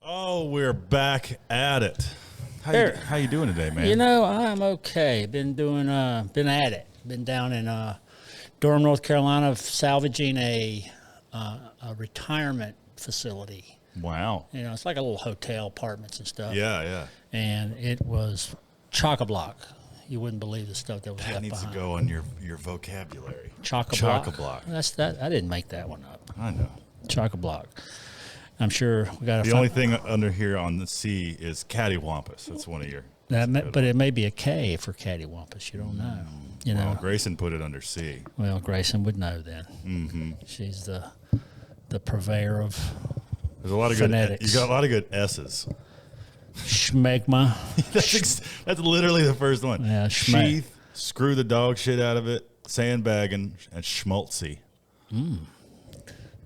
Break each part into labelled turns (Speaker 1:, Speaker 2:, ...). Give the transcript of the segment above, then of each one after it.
Speaker 1: Oh, we're back at it. How you doing today, man?
Speaker 2: You know, I'm okay. Been at it. Been down in Durham, North Carolina, salvaging a retirement facility.
Speaker 1: Wow.
Speaker 2: You know, it's like a little hotel, apartments and stuff.
Speaker 1: Yeah.
Speaker 2: And it was chock-a-block. You wouldn't believe the stuff that was
Speaker 1: That
Speaker 2: left
Speaker 1: needs
Speaker 2: behind.
Speaker 1: to go on your vocabulary.
Speaker 2: Chock-a-block.
Speaker 1: Chock-a-block.
Speaker 2: That's that. I didn't make that one up.
Speaker 1: I know.
Speaker 2: Chock-a-block. I'm sure we got
Speaker 1: The only thing under here on the C is cattywampus. That's one of your.
Speaker 2: but it may be a K for cattywampus. You don't know. You know.
Speaker 1: Well, Grayson put it under C.
Speaker 2: Well, Grayson would know then.
Speaker 1: Mm-hmm.
Speaker 2: She's the purveyor of
Speaker 1: There's a lot of
Speaker 2: phonetics.
Speaker 1: good. You got a lot of good S's.
Speaker 2: Schmegma.
Speaker 1: That's literally the first one.
Speaker 2: Yeah,
Speaker 1: Sheath, screw the dog shit out of it, sandbagging, and schmaltzy.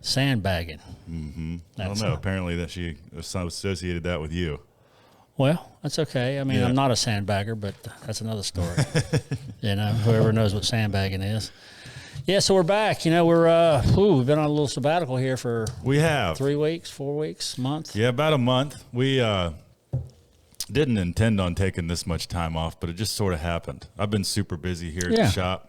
Speaker 2: Sandbagging.
Speaker 1: Mm-hmm. I don't know. Apparently that she associated that with you.
Speaker 2: Well, that's okay. I mean,
Speaker 1: Yeah.
Speaker 2: I'm not a sandbagger, but that's another story. You know, whoever knows what sandbagging is. Yeah, so we're back. You know, we've been on a little sabbatical here for
Speaker 1: We have
Speaker 2: 3 weeks, 4 weeks, month.
Speaker 1: Yeah, about a month. We didn't intend on taking this much time off, but it just sort of happened. I've been super busy here at the shop.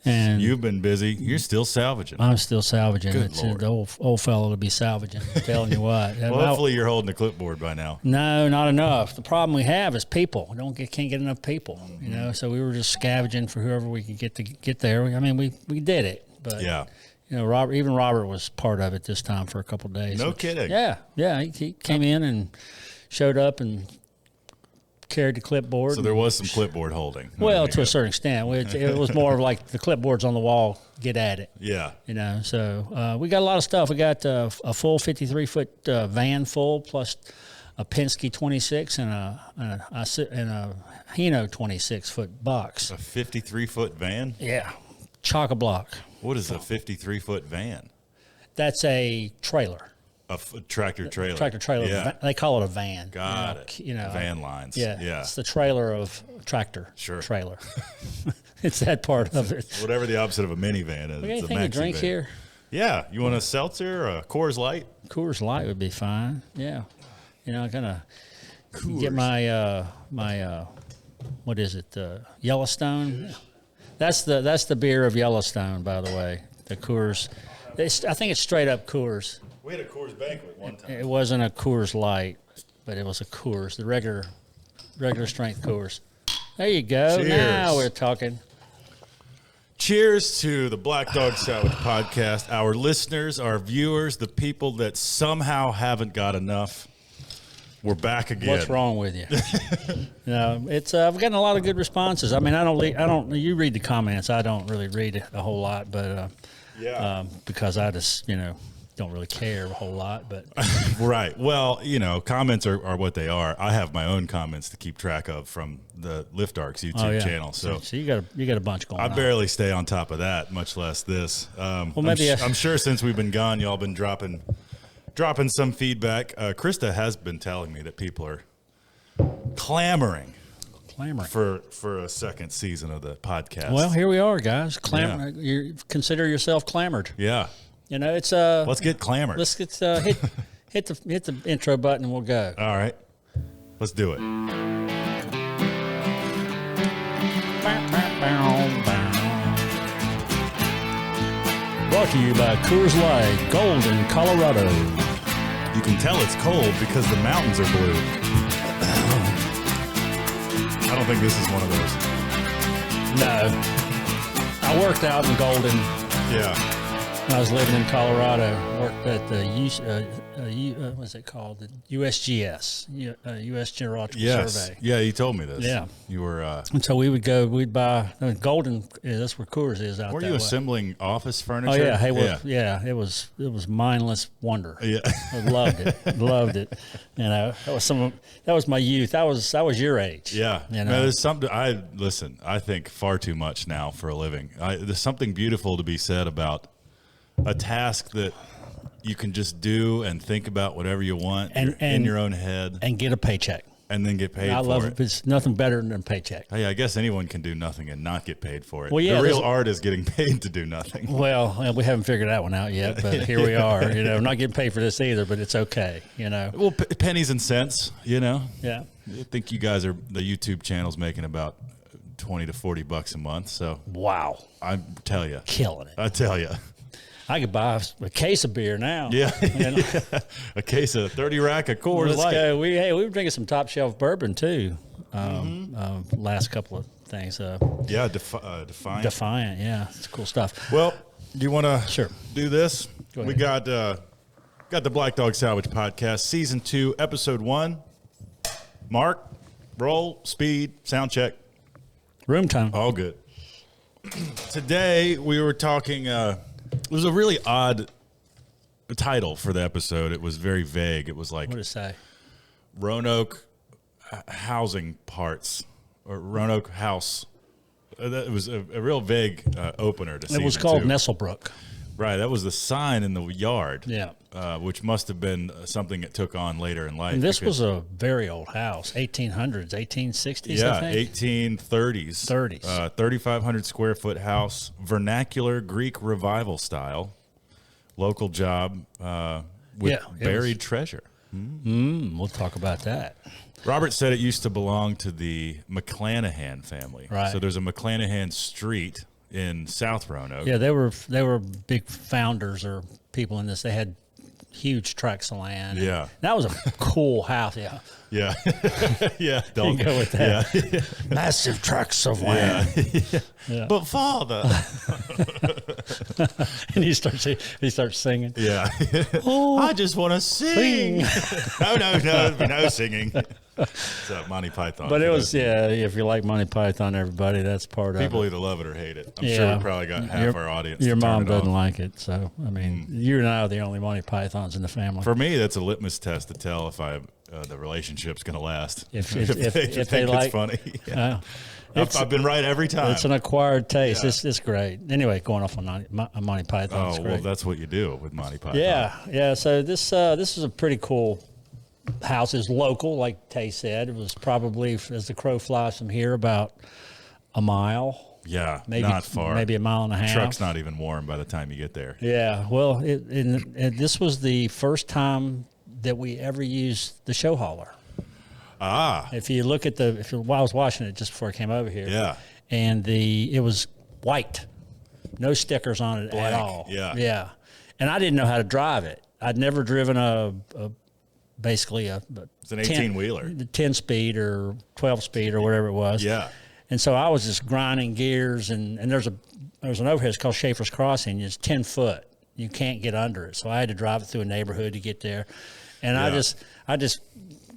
Speaker 2: And
Speaker 1: You've been busy. You're still salvaging.
Speaker 2: I'm still salvaging.
Speaker 1: Good
Speaker 2: It's
Speaker 1: Lord.
Speaker 2: the old fellow to be salvaging. I'm telling you what.
Speaker 1: Well, hopefully you're holding a clipboard by now.
Speaker 2: No, not enough. The problem we have is people. We can't get enough people. You know, so we were just scavenging for whoever we could get there. I mean, we did it, but
Speaker 1: Yeah.
Speaker 2: you know, Robert was part of it this time for a couple of days.
Speaker 1: No kidding.
Speaker 2: Yeah. He came in and showed up and carried the clipboard.
Speaker 1: So there was some clipboard holding.
Speaker 2: Well, to a certain extent, it was more of like the clipboard's on the wall. Get at it.
Speaker 1: Yeah.
Speaker 2: You know, so we got a lot of stuff. We got a full 53-foot van full, plus a Penske 26 and a Hino 26-foot box.
Speaker 1: A 53-foot van?
Speaker 2: Yeah, chock-a-block.
Speaker 1: What is a 53-foot van?
Speaker 2: That's a trailer.
Speaker 1: A tractor trailer.
Speaker 2: Tractor trailer.
Speaker 1: Yeah.
Speaker 2: They call it a van.
Speaker 1: Got it.
Speaker 2: You know,
Speaker 1: van lines.
Speaker 2: Yeah.
Speaker 1: Yeah.
Speaker 2: It's the trailer of tractor.
Speaker 1: Sure.
Speaker 2: Trailer. It's that part of it.
Speaker 1: Whatever the opposite of a minivan is.
Speaker 2: We got
Speaker 1: it's a
Speaker 2: anything to
Speaker 1: maxi
Speaker 2: drink
Speaker 1: van.
Speaker 2: here?
Speaker 1: Yeah. You want a seltzer or a Coors Light?
Speaker 2: Coors Light would be fine. Yeah. You know, I'm gonna get my what is it? Yellowstone. That's the beer of Yellowstone, by the way. The Coors. I think it's straight up Coors.
Speaker 1: We had a Coors banquet one time.
Speaker 2: It wasn't a Coors Light, but it was a Coors, the regular strength Coors. There you go.
Speaker 1: Cheers.
Speaker 2: Now we're talking.
Speaker 1: Cheers to the Black Dog Salvage podcast. Our listeners, our viewers, the people that somehow haven't got enough. We're back again.
Speaker 2: What's wrong with you? No, it's I've gotten a lot of good responses. I mean, I don't. You read the comments. I don't really read it a whole lot, but because I just don't really care a whole lot. But
Speaker 1: Right. Well, comments are what they are. I have my own comments to keep track of from the Lift Arcs YouTube channel. So
Speaker 2: you got a bunch going on.
Speaker 1: I barely stay on top of that, much less this.
Speaker 2: maybe
Speaker 1: I'm sure since we've been gone, y'all been dropping some feedback. Krista has been telling me that people are clamoring for a second season of the podcast.
Speaker 2: Well, here we are, guys. You consider yourself clamored.
Speaker 1: Yeah.
Speaker 2: You know, it's
Speaker 1: Let's get clamored.
Speaker 2: Let's get hit the intro button and we'll go.
Speaker 1: All right. Let's do it.
Speaker 2: Brought to you by Coors Light, Golden, Colorado.
Speaker 1: You can tell it's cold because the mountains are blue. I don't think this is one of those.
Speaker 2: No, I worked out in Golden.
Speaker 1: Yeah.
Speaker 2: I was living in Colorado. Worked at the what's it called? The USGS, U.S. Geological Survey.
Speaker 1: Yeah, you told me this.
Speaker 2: Yeah.
Speaker 1: You were.
Speaker 2: And so we'd buy Golden. That's where Coors is out there.
Speaker 1: Were you assembling office furniture?
Speaker 2: Oh yeah, it was mindless wonder.
Speaker 1: Yeah,
Speaker 2: I loved it. You know, that was my youth. That was your age.
Speaker 1: Yeah,
Speaker 2: you know,
Speaker 1: there's something. I think far too much now for a living. There's something beautiful to be said about a task that you can just do and think about whatever you want in your own head
Speaker 2: and get a paycheck.
Speaker 1: and then get paid
Speaker 2: I
Speaker 1: for
Speaker 2: love
Speaker 1: it.
Speaker 2: it. It's nothing better than a paycheck.
Speaker 1: Hey, I guess anyone can do nothing and not get paid for it.
Speaker 2: Well, yeah,
Speaker 1: the real art is getting paid to do nothing.
Speaker 2: Well, we haven't figured that one out yet, but here we are. Not getting paid for this either, but it's okay.
Speaker 1: Well, pennies and cents.
Speaker 2: Yeah.
Speaker 1: I think you guys are the YouTube channel's making about $20 to $40 a month. So
Speaker 2: wow,
Speaker 1: I tell you,
Speaker 2: killing it.
Speaker 1: I tell you.
Speaker 2: I could buy a case of beer now.
Speaker 1: Yeah, a case of 30 rack of Coors Light.
Speaker 2: Go. We were drinking some top shelf bourbon too. Last couple of things.
Speaker 1: Defiant.
Speaker 2: Defiant. Yeah, it's cool stuff.
Speaker 1: Well, do you want to do this?
Speaker 2: Go ahead.
Speaker 1: We got the Black Dog Salvage podcast, season 2, episode 1. Mark, roll, speed, sound check,
Speaker 2: Room tone.
Speaker 1: all good. Today we were talking. It was a really odd title for the episode. It was very vague. It was like,
Speaker 2: What did it say?
Speaker 1: Roanoke housing parts, or Roanoke house. It was a real vague opener to season 2.
Speaker 2: It was called Nestlebrook.
Speaker 1: Right, that was the sign in the yard.
Speaker 2: Yeah.
Speaker 1: Which must have been something it took on later in life.
Speaker 2: And this was a very old house, 1800s, 1860s,
Speaker 1: yeah,
Speaker 2: I think.
Speaker 1: 1830s.
Speaker 2: 30s.
Speaker 1: 3,500 square foot house, vernacular Greek revival style, local job with buried treasure.
Speaker 2: We'll talk about that.
Speaker 1: Robert said it used to belong to the McClanahan family.
Speaker 2: Right.
Speaker 1: So there's a McClanahan street in South Roanoke.
Speaker 2: Yeah, they were big founders or people in this. They had huge tracts of land.
Speaker 1: Yeah.
Speaker 2: That was a cool house. Yeah.
Speaker 1: Yeah. Yeah.
Speaker 2: You go with that.
Speaker 1: Yeah.
Speaker 2: Massive tracts of land.
Speaker 1: Yeah. But father.
Speaker 2: And he starts singing.
Speaker 1: Yeah.
Speaker 2: Oh,
Speaker 1: I just want to sing. No singing. It's Monty Python.
Speaker 2: But it was, if you like Monty Python, everybody, that's part
Speaker 1: People
Speaker 2: of it.
Speaker 1: either love it or hate it. I'm sure we probably got half our audience.
Speaker 2: Your
Speaker 1: to turn
Speaker 2: mom
Speaker 1: it
Speaker 2: doesn't
Speaker 1: off.
Speaker 2: like it. So, I mean, you and I are the only Monty Pythons in the family.
Speaker 1: For me, that's a litmus test to tell if the relationship's going to last.
Speaker 2: If
Speaker 1: they
Speaker 2: they
Speaker 1: think
Speaker 2: like,
Speaker 1: it's funny. Yeah. I've been right every time.
Speaker 2: It's an acquired taste.
Speaker 1: Yeah.
Speaker 2: It's great. Anyway, going off on Monty Python. It's
Speaker 1: Oh,
Speaker 2: great.
Speaker 1: well, that's what you do with Monty Python.
Speaker 2: Yeah. So this is a pretty cool house. It's local, like Tay said. It was probably, as the crow flies from here, about a mile.
Speaker 1: Yeah,
Speaker 2: Maybe
Speaker 1: not far.
Speaker 2: Maybe a mile and a half.
Speaker 1: Truck's not even warm by the time you get there.
Speaker 2: Yeah. Well, this was the first that we ever used the show hauler.
Speaker 1: Ah.
Speaker 2: If you look at while I was watching it just before I came over here.
Speaker 1: Yeah.
Speaker 2: And it was white, no stickers on it
Speaker 1: Blank.
Speaker 2: at all.
Speaker 1: Yeah.
Speaker 2: Yeah. And I didn't know how to drive it. I'd never driven basically
Speaker 1: It's an 18-wheeler.
Speaker 2: 10-speed or 12-speed or whatever it was.
Speaker 1: Yeah.
Speaker 2: And so I was just grinding gears, and there's an overhead. It's called Schaefer's Crossing. It's 10 foot. You can't get under it. So I had to drive it through a neighborhood to get there. And
Speaker 1: Yeah.
Speaker 2: I just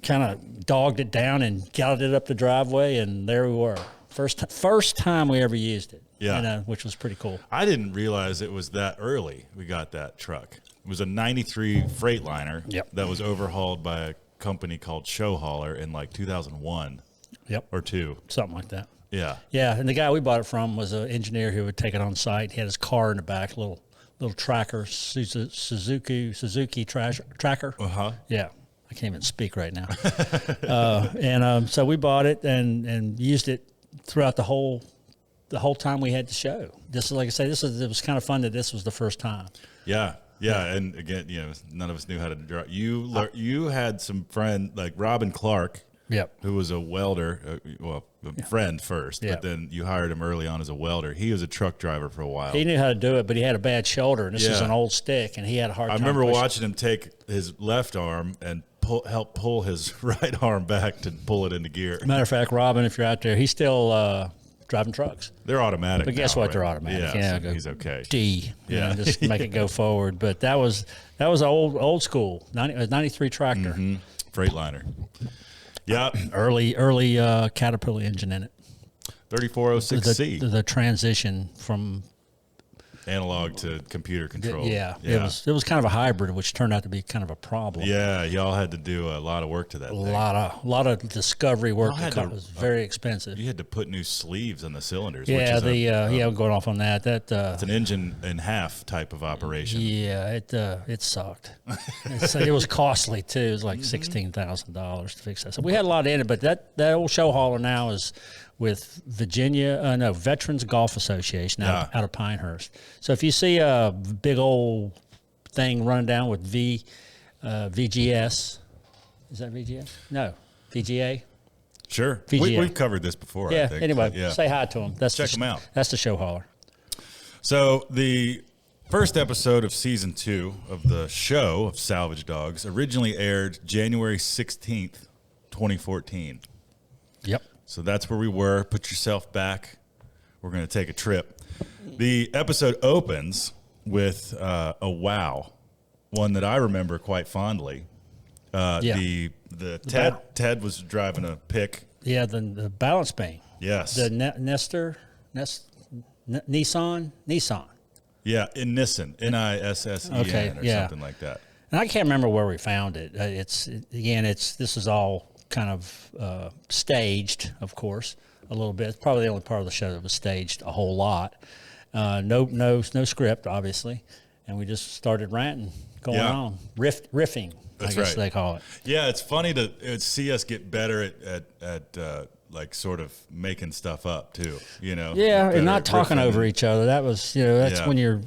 Speaker 2: kind of dogged it down and got it up the driveway, and there we were. First time we ever used it.
Speaker 1: Yeah.
Speaker 2: Which was pretty cool.
Speaker 1: I didn't realize it was that early we got that truck. It was a 93 Freightliner that was overhauled by a company called Show Hauler in like 2001 or 2.
Speaker 2: Something like that.
Speaker 1: Yeah.
Speaker 2: Yeah, and the guy we bought it from was an engineer who would take it on site. He had his car in the back, little tracker, Suzuki tracker.
Speaker 1: Uh-huh.
Speaker 2: Yeah, I can't even speak right now. So we bought it and used it throughout the whole time we had the show. Just like I say, it was kind of fun that this was the first time.
Speaker 1: Yeah. Yeah, and again, none of us knew how to drive. You had some friend like Robin Clark, who was a welder, friend first, but then you hired him early on as a welder. He was a truck driver for a while.
Speaker 2: He knew how to do it, but he had a bad shoulder, and this is an old stick, and he had a hard time.
Speaker 1: I remember
Speaker 2: pushing.
Speaker 1: watching him take his left arm and help pull his right arm back to pull it into gear.
Speaker 2: Matter of fact, Robin, if you're out there, he's still driving trucks.
Speaker 1: They're automatic.
Speaker 2: But guess
Speaker 1: now,
Speaker 2: what?
Speaker 1: right?
Speaker 2: They're automatic.
Speaker 1: Yeah, so he's okay.
Speaker 2: D. Just make it go forward. But that was old school. 93 tractor.
Speaker 1: Mm-hmm. Freightliner. Yeah.
Speaker 2: Early Caterpillar engine in it.
Speaker 1: 3406C.
Speaker 2: The transition from
Speaker 1: analog to computer control.
Speaker 2: Yeah. It was kind of a hybrid, which turned out to be kind of a problem.
Speaker 1: Yeah, y'all had to do a lot of work to that thing.
Speaker 2: A lot of discovery work. It was very expensive.
Speaker 1: You had to put new sleeves on the cylinders.
Speaker 2: Yeah, going off on that.
Speaker 1: It's an engine and half type of operation.
Speaker 2: Yeah, it sucked. It was costly too. It was like $16,000 to fix that. So we had a lot in it, but that old show hauler now is with Veterans Golf Association out of Pinehurst. So if you see a big old thing running down with VGS, is that VGS? No, VGA.
Speaker 1: Sure,
Speaker 2: VGA.
Speaker 1: We've covered this before.
Speaker 2: Yeah.
Speaker 1: I think.
Speaker 2: Anyway, say hi to them.
Speaker 1: Check them out.
Speaker 2: That's the show hauler.
Speaker 1: So the first episode of season 2 of the show of Salvage Dogs originally aired January 16th, 2014.
Speaker 2: Yep.
Speaker 1: So that's where we were. Put yourself back. We're going to take a trip. The episode opens with a wow, one that I remember quite fondly. The Ted was driving a pick.
Speaker 2: Yeah, the balance beam.
Speaker 1: Yes.
Speaker 2: The Nissan.
Speaker 1: Yeah, in Nissan, Nissen,
Speaker 2: okay,
Speaker 1: or something like that.
Speaker 2: And I can't remember where we found it. This is all kind of staged, of course, a little bit. It's probably the only part of the show that was staged a whole lot. No script, obviously, and we just started ranting, going on, riffing.
Speaker 1: That's
Speaker 2: I guess
Speaker 1: right.
Speaker 2: they call it.
Speaker 1: Yeah, it's funny to see us get better at like sort of making stuff up too.
Speaker 2: Yeah, and not talking over each other. That was that's when you're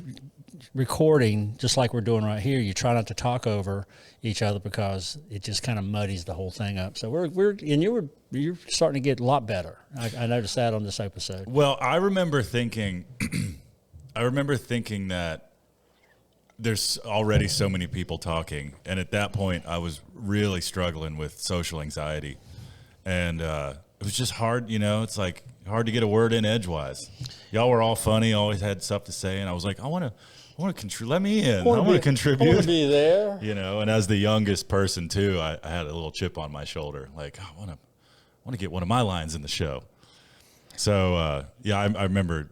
Speaker 2: recording, just like we're doing right here. You try not to talk over each other because it just kind of muddies the whole thing up. So you're starting to get a lot better. I noticed that on this episode.
Speaker 1: Well, I remember thinking that there's already so many people talking, and at that point I was really struggling with social anxiety, and it was just hard. It's like hard to get a word in edgewise. Y'all were all funny, always had stuff to say, and I was like, I want to contribute. Let me in. I want to contribute.
Speaker 2: I want to be there.
Speaker 1: And as the youngest person too, I had a little chip on my shoulder. Like, I want to get one of my lines in the show. So I remember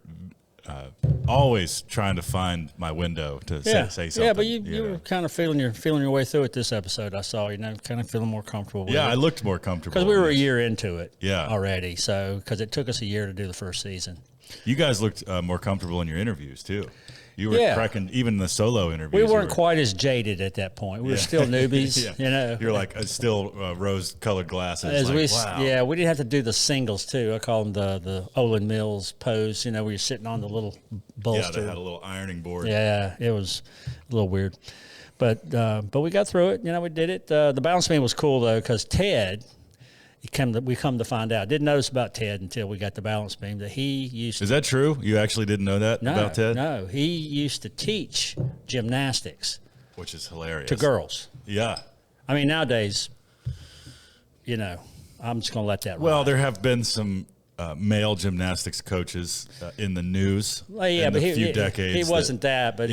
Speaker 1: always trying to find my window to say something.
Speaker 2: Yeah, but you were kind of feeling your way through it this episode. I saw kind of feeling more comfortable with it.
Speaker 1: I looked more comfortable
Speaker 2: because we were a year into it.
Speaker 1: Yeah.
Speaker 2: Already. So because it took us a year to do the first season.
Speaker 1: You guys looked more comfortable in your interviews too. You were cracking, even the solo interviews.
Speaker 2: We weren't quite as jaded at that point. We were still newbies,
Speaker 1: You're like still rose-colored glasses.
Speaker 2: Wow. We didn't have to do the singles too. I call them the Olin Mills pose. Where you're sitting on the little bolster.
Speaker 1: Yeah, they had a little ironing board.
Speaker 2: Yeah, it was a little weird, but we got through it. We did it. The balance beam was cool though because Ted. We come to find out. Didn't notice about Ted until we got the balance beam that he used.
Speaker 1: Is that true? You actually didn't know that about Ted?
Speaker 2: No, he used to teach gymnastics,
Speaker 1: which is hilarious
Speaker 2: to girls.
Speaker 1: Yeah,
Speaker 2: I mean nowadays, I'm just gonna let that.
Speaker 1: Well,
Speaker 2: ride.
Speaker 1: there have been some male gymnastics coaches in the news.
Speaker 2: Well, yeah,
Speaker 1: in
Speaker 2: but
Speaker 1: a few decades.
Speaker 2: He wasn't that, but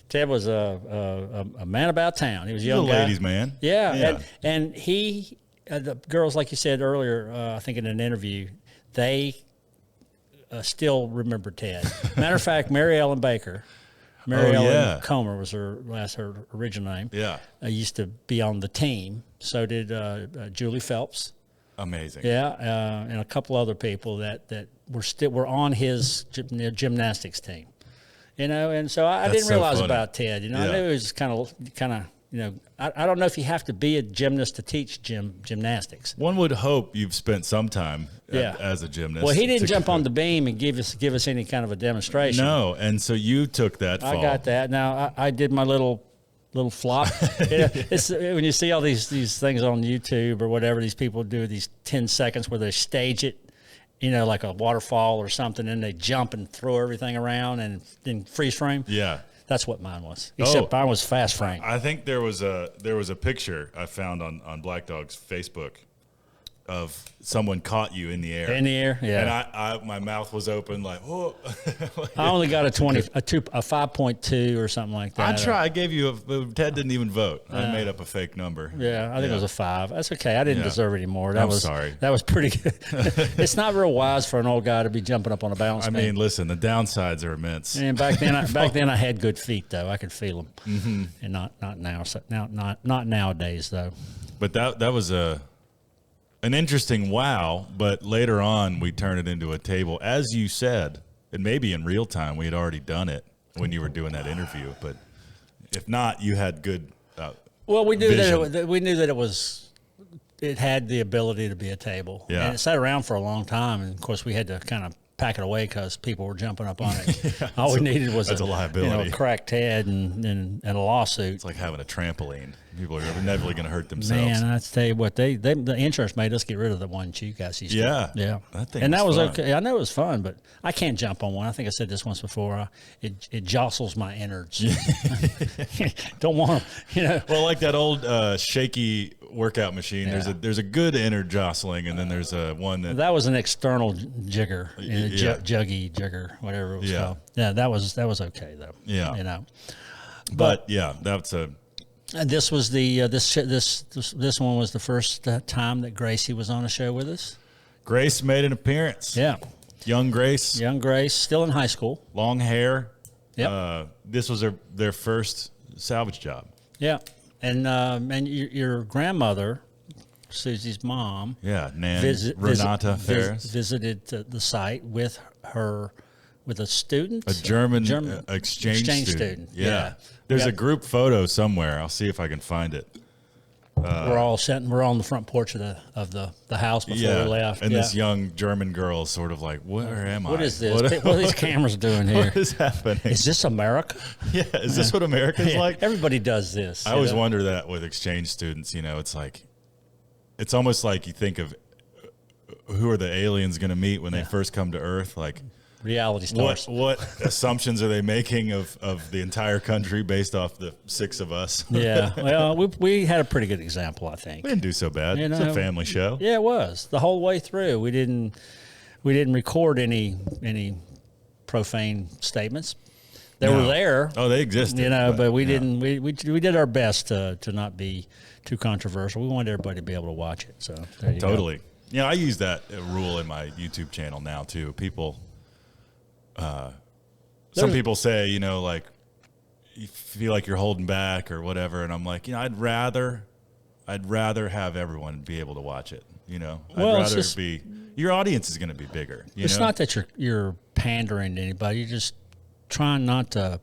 Speaker 2: Ted was a man about town. He was a young
Speaker 1: He's a
Speaker 2: guy.
Speaker 1: ladies' man.
Speaker 2: Yeah. And he. The girls, like you said earlier, I think in an interview, they still remember Ted. Matter of fact, Mary Ellen Baker, Ellen Comer was her original name.
Speaker 1: Yeah,
Speaker 2: used to be on the team. So did Julie Phelps.
Speaker 1: Amazing.
Speaker 2: Yeah, and a couple other people that were on his gymnastics team. And so I didn't realize about Ted. I knew it was kind of. I don't know if you have to be a gymnast to teach gymnastics.
Speaker 1: One would hope you've spent some time as a gymnast.
Speaker 2: Well, he didn't jump on the beam and give us any kind of a demonstration.
Speaker 1: No, and so you took that fall.
Speaker 2: I got that. Now, I did my little flop. It's when you see all these things on YouTube or whatever, these people do these 10 seconds where they stage it, like a waterfall or something, and they jump and throw everything around and then freeze frame.
Speaker 1: Yeah.
Speaker 2: That's what mine was. Except mine was fast frame.
Speaker 1: I think there was a picture I found on Black Dog's Facebook of someone caught you in the air.
Speaker 2: In the air, yeah.
Speaker 1: And my mouth was open like, whoa.
Speaker 2: I only got a 5.2 or something like that.
Speaker 1: I gave you Ted didn't even vote. I made up a fake number.
Speaker 2: Yeah, I think it was a 5. That's okay. I didn't deserve any more.
Speaker 1: I'm sorry.
Speaker 2: That was pretty good. It's not real wise for an old guy to be jumping up on a balance beam.
Speaker 1: I mean, listen, the downsides are immense.
Speaker 2: And back then I had good feet though. I could feel them, and not now. So not nowadays though.
Speaker 1: But that was an interesting wow. But later on, we turned it into a table, as you said, and maybe in real time we had already done it when you were doing that interview. But if not, you had good.
Speaker 2: Well, we knew that it had the ability to be a table.
Speaker 1: Yeah.
Speaker 2: And it sat around for a long time, and of course we had to kind of pack it away because people were jumping up on it. All we needed was
Speaker 1: a liability,
Speaker 2: a cracked head and a lawsuit.
Speaker 1: It's like having a trampoline. People are never going to hurt themselves.
Speaker 2: Man, I tell you what, the insurance made us get rid of the one you guys used to. Yeah. That was fun. Okay. I know it was fun, but I can't jump on one. I think I said this once before. It jostles my innards. Don't want them.
Speaker 1: Well, like that old shaky workout machine.
Speaker 2: Yeah.
Speaker 1: There's a good inner jostling, and then there's a one that
Speaker 2: was an external jigger, juggy jigger, whatever it was called. Yeah, that was okay though.
Speaker 1: Yeah, but that's a.
Speaker 2: And this was this one was the first time that Gracie was on a show with us.
Speaker 1: Grace made an appearance.
Speaker 2: Yeah,
Speaker 1: young Grace,
Speaker 2: still in high school,
Speaker 1: long hair.
Speaker 2: Yeah,
Speaker 1: this was their first salvage job.
Speaker 2: Yeah, and your grandmother, Susie's mom,
Speaker 1: Renata Ferris,
Speaker 2: visited the site with a student,
Speaker 1: a German exchange student. Yeah. There's a group photo somewhere. I'll see if I can find it.
Speaker 2: We're all on the front porch of the house before we left.
Speaker 1: And this young German girl is sort of like, where am I?
Speaker 2: What is this? What are these cameras doing here?
Speaker 1: What is happening?
Speaker 2: Is this America?
Speaker 1: Yeah. Is this what America's like?
Speaker 2: Everybody does this.
Speaker 1: I always wonder that with exchange students. It's almost like you think of who are the aliens going to meet when they first come to Earth, like.
Speaker 2: Reality stars.
Speaker 1: What assumptions are they making of the entire country based off the 6 of us?
Speaker 2: Yeah. Well, we had a pretty good example, I think.
Speaker 1: We didn't do so bad. It's a family show.
Speaker 2: Yeah, it was. The whole way through. We didn't record any profane statements. They were there.
Speaker 1: Oh, they existed.
Speaker 2: But we didn't we did our best to not be too controversial. We wanted everybody to be able to watch it. So there you go.
Speaker 1: Yeah, I use that rule in my YouTube channel now too. People some people say, like, you feel like you're holding back or whatever, and I'm like, I'd rather have everyone be able to watch it. Your audience is going to be bigger.
Speaker 2: It's not that you're pandering to anybody. You're just trying not to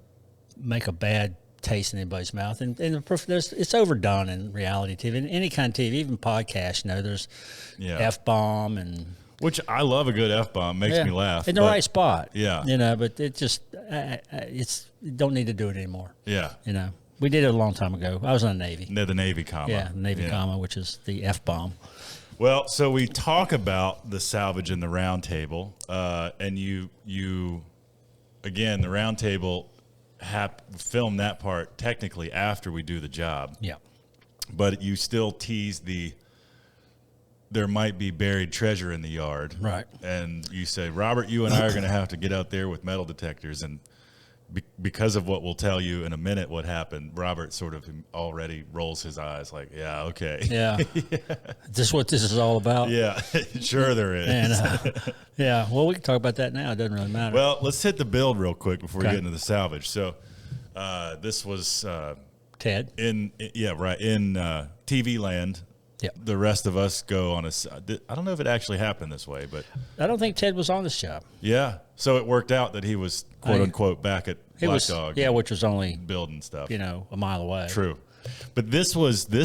Speaker 2: make a bad taste in anybody's mouth, and it's overdone in reality TV, and any kind of TV, even podcasts. There's F-bomb and.
Speaker 1: Which I love a good F-bomb. Makes me laugh.
Speaker 2: In the right spot.
Speaker 1: Yeah.
Speaker 2: But it just, you don't need to do it anymore.
Speaker 1: Yeah.
Speaker 2: We did it a long time ago. I was in the Navy.
Speaker 1: The Navy comma.
Speaker 2: Yeah, Navy comma, which is the F-bomb.
Speaker 1: Well, so we talk about the salvage and the round table, and you again, the round table film that part technically after we do the job.
Speaker 2: Yeah.
Speaker 1: But you still tease there might be buried treasure in the yard.
Speaker 2: Right.
Speaker 1: And you say, Robert, you and I are going to have to get out there with metal detectors. And because of what we'll tell you in a minute what happened, Robert sort of already rolls his eyes like, yeah, okay.
Speaker 2: Yeah. This is what this is all about.
Speaker 1: Yeah, sure there is.
Speaker 2: And, well, we can talk about that now. It doesn't really matter.
Speaker 1: Well, let's hit the build real quick before we get into the salvage. So this was
Speaker 2: Ted.
Speaker 1: In TV land.
Speaker 2: Yeah.
Speaker 1: The rest of us go on I don't know if it actually happened this way, but
Speaker 2: I don't think Ted was on this job.
Speaker 1: Yeah. So it worked out that he was quote unquote back at Black Dog.
Speaker 2: Yeah, which was only
Speaker 1: building stuff.
Speaker 2: A mile away.
Speaker 1: True. But this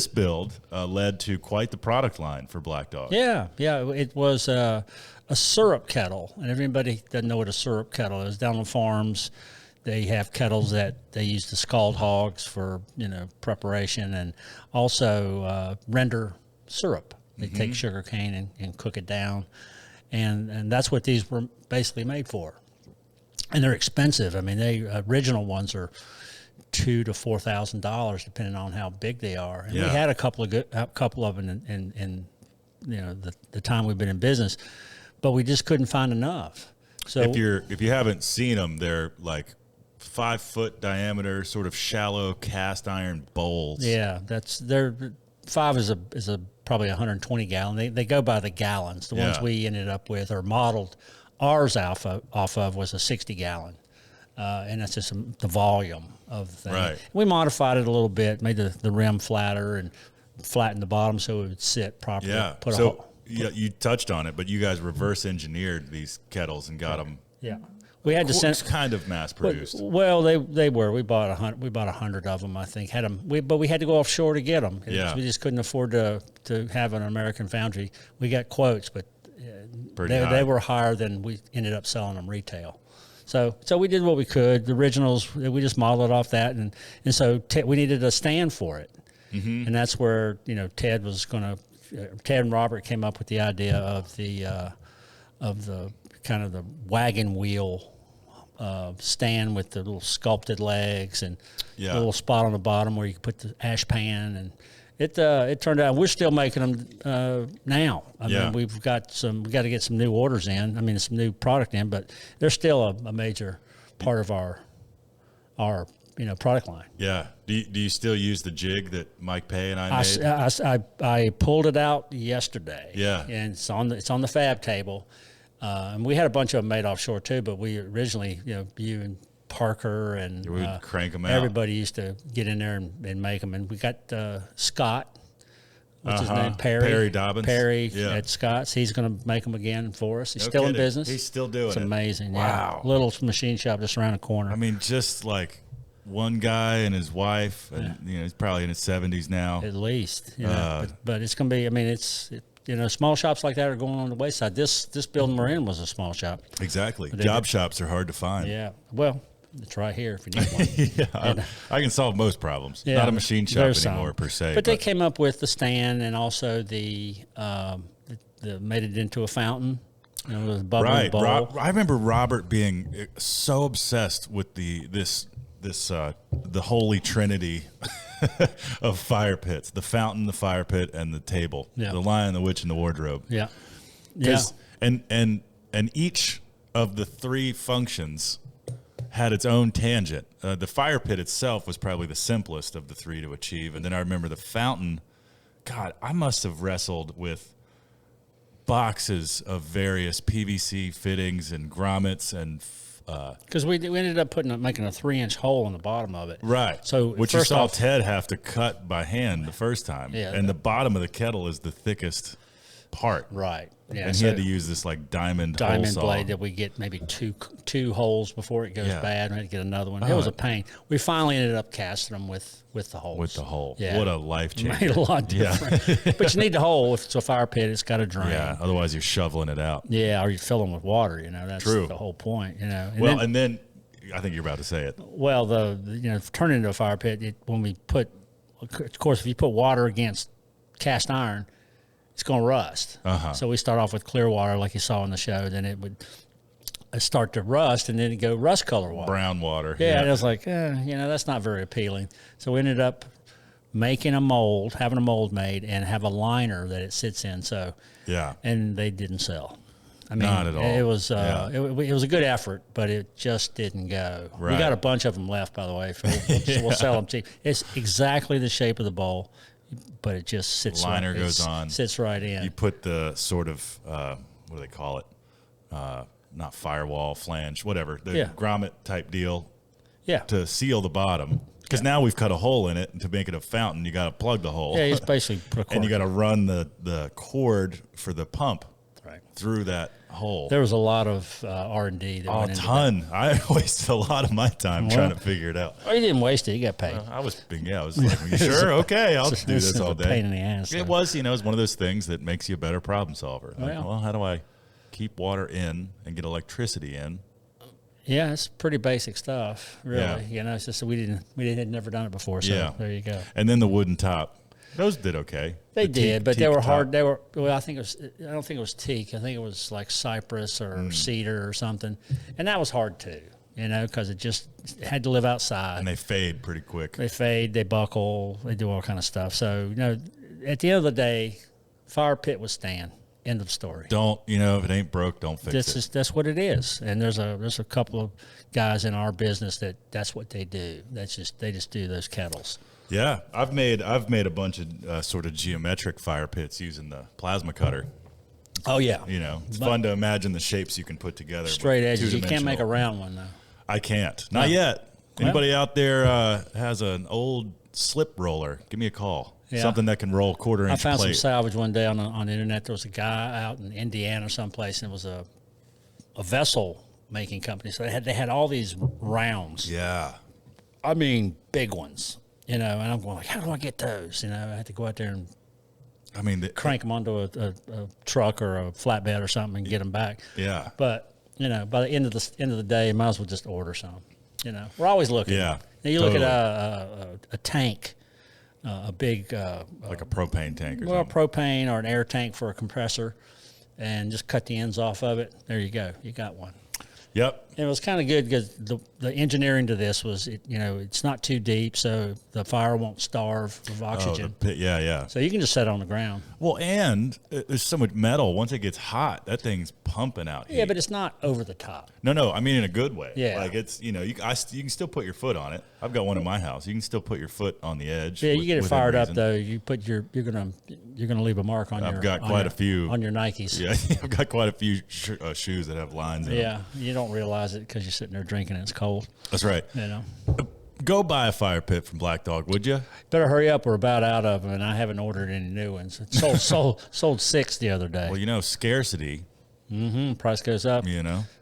Speaker 1: build led to quite the product line for Black Dog.
Speaker 2: Yeah. Yeah. It was a syrup kettle, and everybody doesn't know what a syrup kettle is. Down on farms, they have kettles that they use to scald hogs for, preparation, and also render syrup. They take sugar cane and cook it down, and that's what these were basically made for. And they're expensive. I mean, the original ones are $2,000 to $4,000 depending on how big they are. And we had a couple of them the time we've been in business, but we just couldn't find enough. So
Speaker 1: if you haven't seen them, they're like 5-foot diameter, sort of shallow cast iron bowls.
Speaker 2: Yeah, they're 5 is probably 120 gallon. They go by the gallons. The ones we ended up with or modeled ours off of was a 60 gallon. And that's just the volume of the thing.
Speaker 1: Right.
Speaker 2: We modified it a little bit, made the rim flatter and flattened the bottom so it would sit properly.
Speaker 1: Yeah. You touched on it, but you guys reverse engineered these kettles and got them.
Speaker 2: Yeah. We had to send
Speaker 1: kind of mass produced.
Speaker 2: Well, they were. We bought 100 of them, I think. Had them. But we had to go offshore to get them.
Speaker 1: Yeah.
Speaker 2: We just couldn't afford to have an American foundry. We got quotes, but they were higher than we ended up selling them retail. So we did what we could. The originals, we just modeled it off that, and so we needed a stand for it, and that's where Ted and Robert came up with the idea of the kind of the wagon wheel stand with the little sculpted legs and a little spot on the bottom where you can put the ash pan, and it turned out we're still making them now. I mean, we got to get some new orders in. I mean, some new product in, but they're still a major part of our product line.
Speaker 1: Yeah. Do you still use the jig that Mike Pay and I made?
Speaker 2: I pulled it out yesterday.
Speaker 1: Yeah.
Speaker 2: And it's on the fab table. And we had a bunch of them made offshore too, but we originally, you and Parker and
Speaker 1: we would crank them out.
Speaker 2: Everybody used to get in there and make them. And we got Scott, what's his name?
Speaker 1: Perry Dobbins.
Speaker 2: Perry at Scott's. He's going to make them again for us. He's still in business.
Speaker 1: He's still doing it.
Speaker 2: It's amazing.
Speaker 1: Wow.
Speaker 2: Yeah. Little machine shop just around the corner.
Speaker 1: I mean, just like one guy and his wife, and he's probably in his 70s now.
Speaker 2: At least, but it's going to be. I mean, small shops like that are going on the wayside. This building we're in was a small shop.
Speaker 1: Exactly. Job shops are hard to find.
Speaker 2: Yeah. Well, it's right here if you need one.
Speaker 1: I can solve most problems. Not a machine shop anymore per se.
Speaker 2: But they came up with the stand and also the made it into a fountain. With a bubbling bowl.
Speaker 1: I remember Robert being so obsessed with the holy trinity of fire pits: the fountain, the fire pit, and the table.
Speaker 2: Yeah.
Speaker 1: The Lion, the Witch, and the Wardrobe.
Speaker 2: Yeah.
Speaker 1: And each of the three functions had its own tangent. The fire pit itself was probably the simplest of the three to achieve. And then I remember the fountain. God, I must have wrestled with boxes of various PVC fittings and grommets and
Speaker 2: because we ended up making a 3-inch hole in the bottom of it.
Speaker 1: Right.
Speaker 2: So
Speaker 1: which you saw Ted have to cut by hand the first time.
Speaker 2: Yeah.
Speaker 1: And the bottom of the kettle is the thickest part.
Speaker 2: Right. Yeah.
Speaker 1: And he had to use this like diamond
Speaker 2: blade that we get maybe two holes before it goes bad. We had to get another one. It was a pain. We finally ended up casting them with the holes.
Speaker 1: With the hole.
Speaker 2: Yeah.
Speaker 1: What a life changer.
Speaker 2: Made a lot different. Yeah. But you need the hole. If it's a fire pit, it's got to drain.
Speaker 1: Yeah. Otherwise you're shoveling it out.
Speaker 2: Yeah. Or you fill them with water. That's
Speaker 1: True.
Speaker 2: The whole point.
Speaker 1: And then I think you're about to say it.
Speaker 2: Well, turn it into a fire pit. Of course, if you put water against cast iron, it's going to rust. So we start off with clear water, like you saw in the show. Then it would start to rust, and then it'd go rust color water.
Speaker 1: Brown water.
Speaker 2: Yeah, and I was like, that's not very appealing. So we ended up having a mold made, and have a liner that it sits in. So and they didn't sell. I mean,
Speaker 1: not at all.
Speaker 2: It was it was a good effort, but it just didn't go.
Speaker 1: Right.
Speaker 2: We got a bunch of them left, by the way. We'll sell them cheap. It's exactly the shape of the bowl, but it just sits.
Speaker 1: Liner goes on.
Speaker 2: Sits right in.
Speaker 1: You put the sort of what do they call it? Not firewall, flange, whatever. The grommet type deal.
Speaker 2: Yeah.
Speaker 1: To seal the bottom. Because now we've cut a hole in it, and to make it a fountain, you got to plug the hole.
Speaker 2: Yeah, you just basically put a cord.
Speaker 1: And you got to run the cord for the pump through that hole.
Speaker 2: There was a lot of R&D.
Speaker 1: A ton. I wasted a lot of my time trying to figure it out.
Speaker 2: Oh, you didn't waste it. You got paid.
Speaker 1: I was like, sure, okay, I'll do this all day.
Speaker 2: Pain in the ass.
Speaker 1: It was, it was one of those things that makes you a better problem solver. Well, how do I keep water in and get electricity in?
Speaker 2: Yeah, it's pretty basic stuff, really. Yeah. It's just we had never done it before, so there you go.
Speaker 1: And then the wooden top. Those did okay.
Speaker 2: They did, but they were hard. I don't think it was teak. I think it was like cypress or cedar or something. And that was hard too, because it just had to live outside.
Speaker 1: And they fade pretty quick.
Speaker 2: They fade, they buckle, they do all kind of stuff. So, at the end of the day, Fire pit would stand. End of story.
Speaker 1: Don't, if it ain't broke, don't fix it.
Speaker 2: That's what it is. And there's a couple of guys in our business that's what they do. They just do those kettles.
Speaker 1: Yeah, I've made a bunch of sort of geometric fire pits using the plasma cutter.
Speaker 2: Oh yeah,
Speaker 1: it's fun to imagine the shapes you can put together.
Speaker 2: Straight edges. You can't make a round one though.
Speaker 1: I can't. Not yet. Anybody out there has an old slip roller? Give me a call. Yeah. Something that can roll quarter-inch
Speaker 2: I found
Speaker 1: plate.
Speaker 2: some salvage one day on the internet. There was a guy out in Indiana someplace, and it was a vessel making company. So they had all these rounds.
Speaker 1: Yeah.
Speaker 2: I mean, big ones. And I'm going like, how do I get those? I had to go out there and crank them onto a truck or a flatbed or something and get them back.
Speaker 1: Yeah.
Speaker 2: But by the end of the day, you might as well just order some. We're always looking.
Speaker 1: Yeah.
Speaker 2: Now you look at a tank, a big
Speaker 1: like a propane tank or
Speaker 2: something.
Speaker 1: Well,
Speaker 2: a propane or an air tank for a compressor, and just cut the ends off of it. There you go. You got one.
Speaker 1: Yep.
Speaker 2: And it was kind of good because the engineering to this was, it's not too deep, so the fire won't starve of oxygen.
Speaker 1: Yeah.
Speaker 2: So you can just set it on the ground.
Speaker 1: Well, and there's so much metal. Once it gets hot, that thing's pumping out heat.
Speaker 2: Yeah, but it's not over the top.
Speaker 1: No. I mean in a good way.
Speaker 2: Yeah.
Speaker 1: Like it's, you can still put your foot on it. I've got one in my house. You can still put your foot on the edge.
Speaker 2: Yeah, you get it fired up though. You put you're gonna leave a mark on
Speaker 1: I've got quite a few
Speaker 2: on your Nikes.
Speaker 1: Yeah, I've got quite a few shoes that have lines in them.
Speaker 2: Yeah, you don't realize it because you're sitting there drinking and it's cold.
Speaker 1: That's right. Go buy a fire pit from Black Dog, would you?
Speaker 2: Better hurry up. We're about out of them, and I haven't ordered any new ones. It sold 6 the other day.
Speaker 1: Well, scarcity.
Speaker 2: Mm-hmm. Price goes up.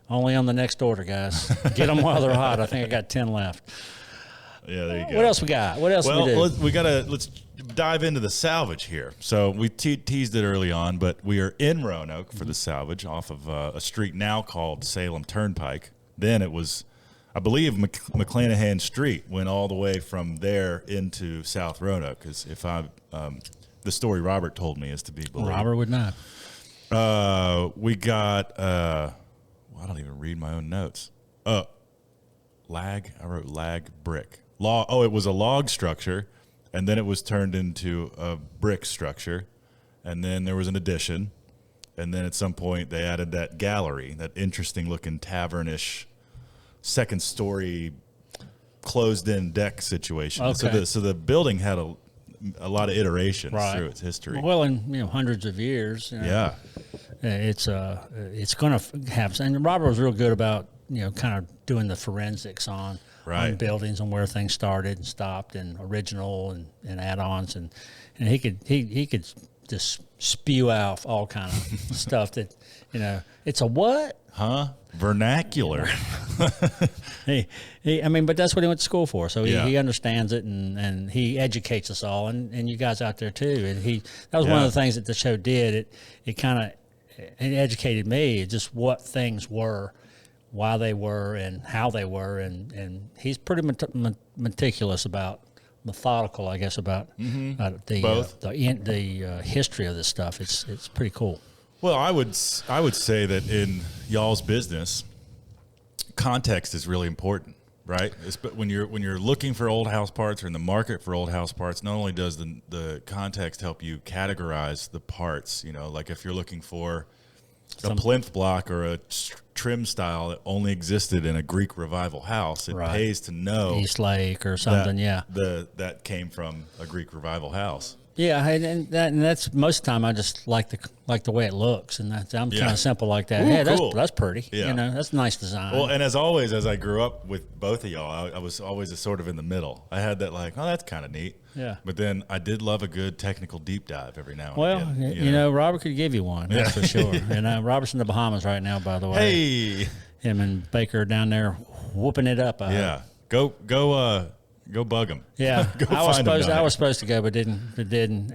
Speaker 2: Only on the next order, guys. Get them while they're hot. I think I got 10 left.
Speaker 1: Yeah, there you go.
Speaker 2: What else we got? What else we do?
Speaker 1: Let's dive into the salvage here. So we teased it early on, but we are in Roanoke for the salvage off of a street now called Salem Turnpike. Then it was, I believe, McClanahan Street went all the way from there into South Roanoke. Because the story Robert told me is to be believed.
Speaker 2: Robert would not.
Speaker 1: We got. I don't even read my own notes. Lag. I wrote lag brick. It was a log structure, and then it was turned into a brick structure, and then there was an addition, and then at some point they added that gallery, that interesting looking tavernish second story closed-in deck situation.
Speaker 2: Okay.
Speaker 1: So the building had a lot of iterations through its history.
Speaker 2: Well, in hundreds of years.
Speaker 1: Yeah,
Speaker 2: it's going to have. And Robert was real good about kind of doing the forensics on buildings and where things started and stopped and original and add-ons and he could just spew out all kind of stuff that it's a what?
Speaker 1: Huh? Vernacular.
Speaker 2: But that's what he went to school for. So he understands it and he educates us all and you guys out there too. And that was one of the things that the show did. It educated me just what things were, why they were, and how they were. And he's pretty meticulous methodical, I guess, about the history of this stuff. It's pretty cool.
Speaker 1: Well, I would say that in y'all's business, context is really important, right? When you're looking for old house parts or in the market for old house parts, not only does the context help you categorize the parts, like if you're looking for a plinth block or a trim style that only existed in a Greek revival house, it pays to know
Speaker 2: East Lake or something.
Speaker 1: That came from a Greek revival house.
Speaker 2: Yeah, and that's most of the time I just like the way it looks, and I'm kind of simple like that.
Speaker 1: Ooh, cool.
Speaker 2: That's pretty.
Speaker 1: Yeah.
Speaker 2: That's nice design.
Speaker 1: Well, and as always, as I grew up with both of y'all, I was always sort of in the middle. I had that that's kind of neat.
Speaker 2: Yeah.
Speaker 1: But then I did love a good technical deep dive every now and again.
Speaker 2: Well, Robert could give you one, that's for sure. And Robert's in the Bahamas right now, by the way.
Speaker 1: Hey.
Speaker 2: Him and Baker are down there whooping it up.
Speaker 1: Go bug him.
Speaker 2: Yeah, I was supposed to go, but didn't.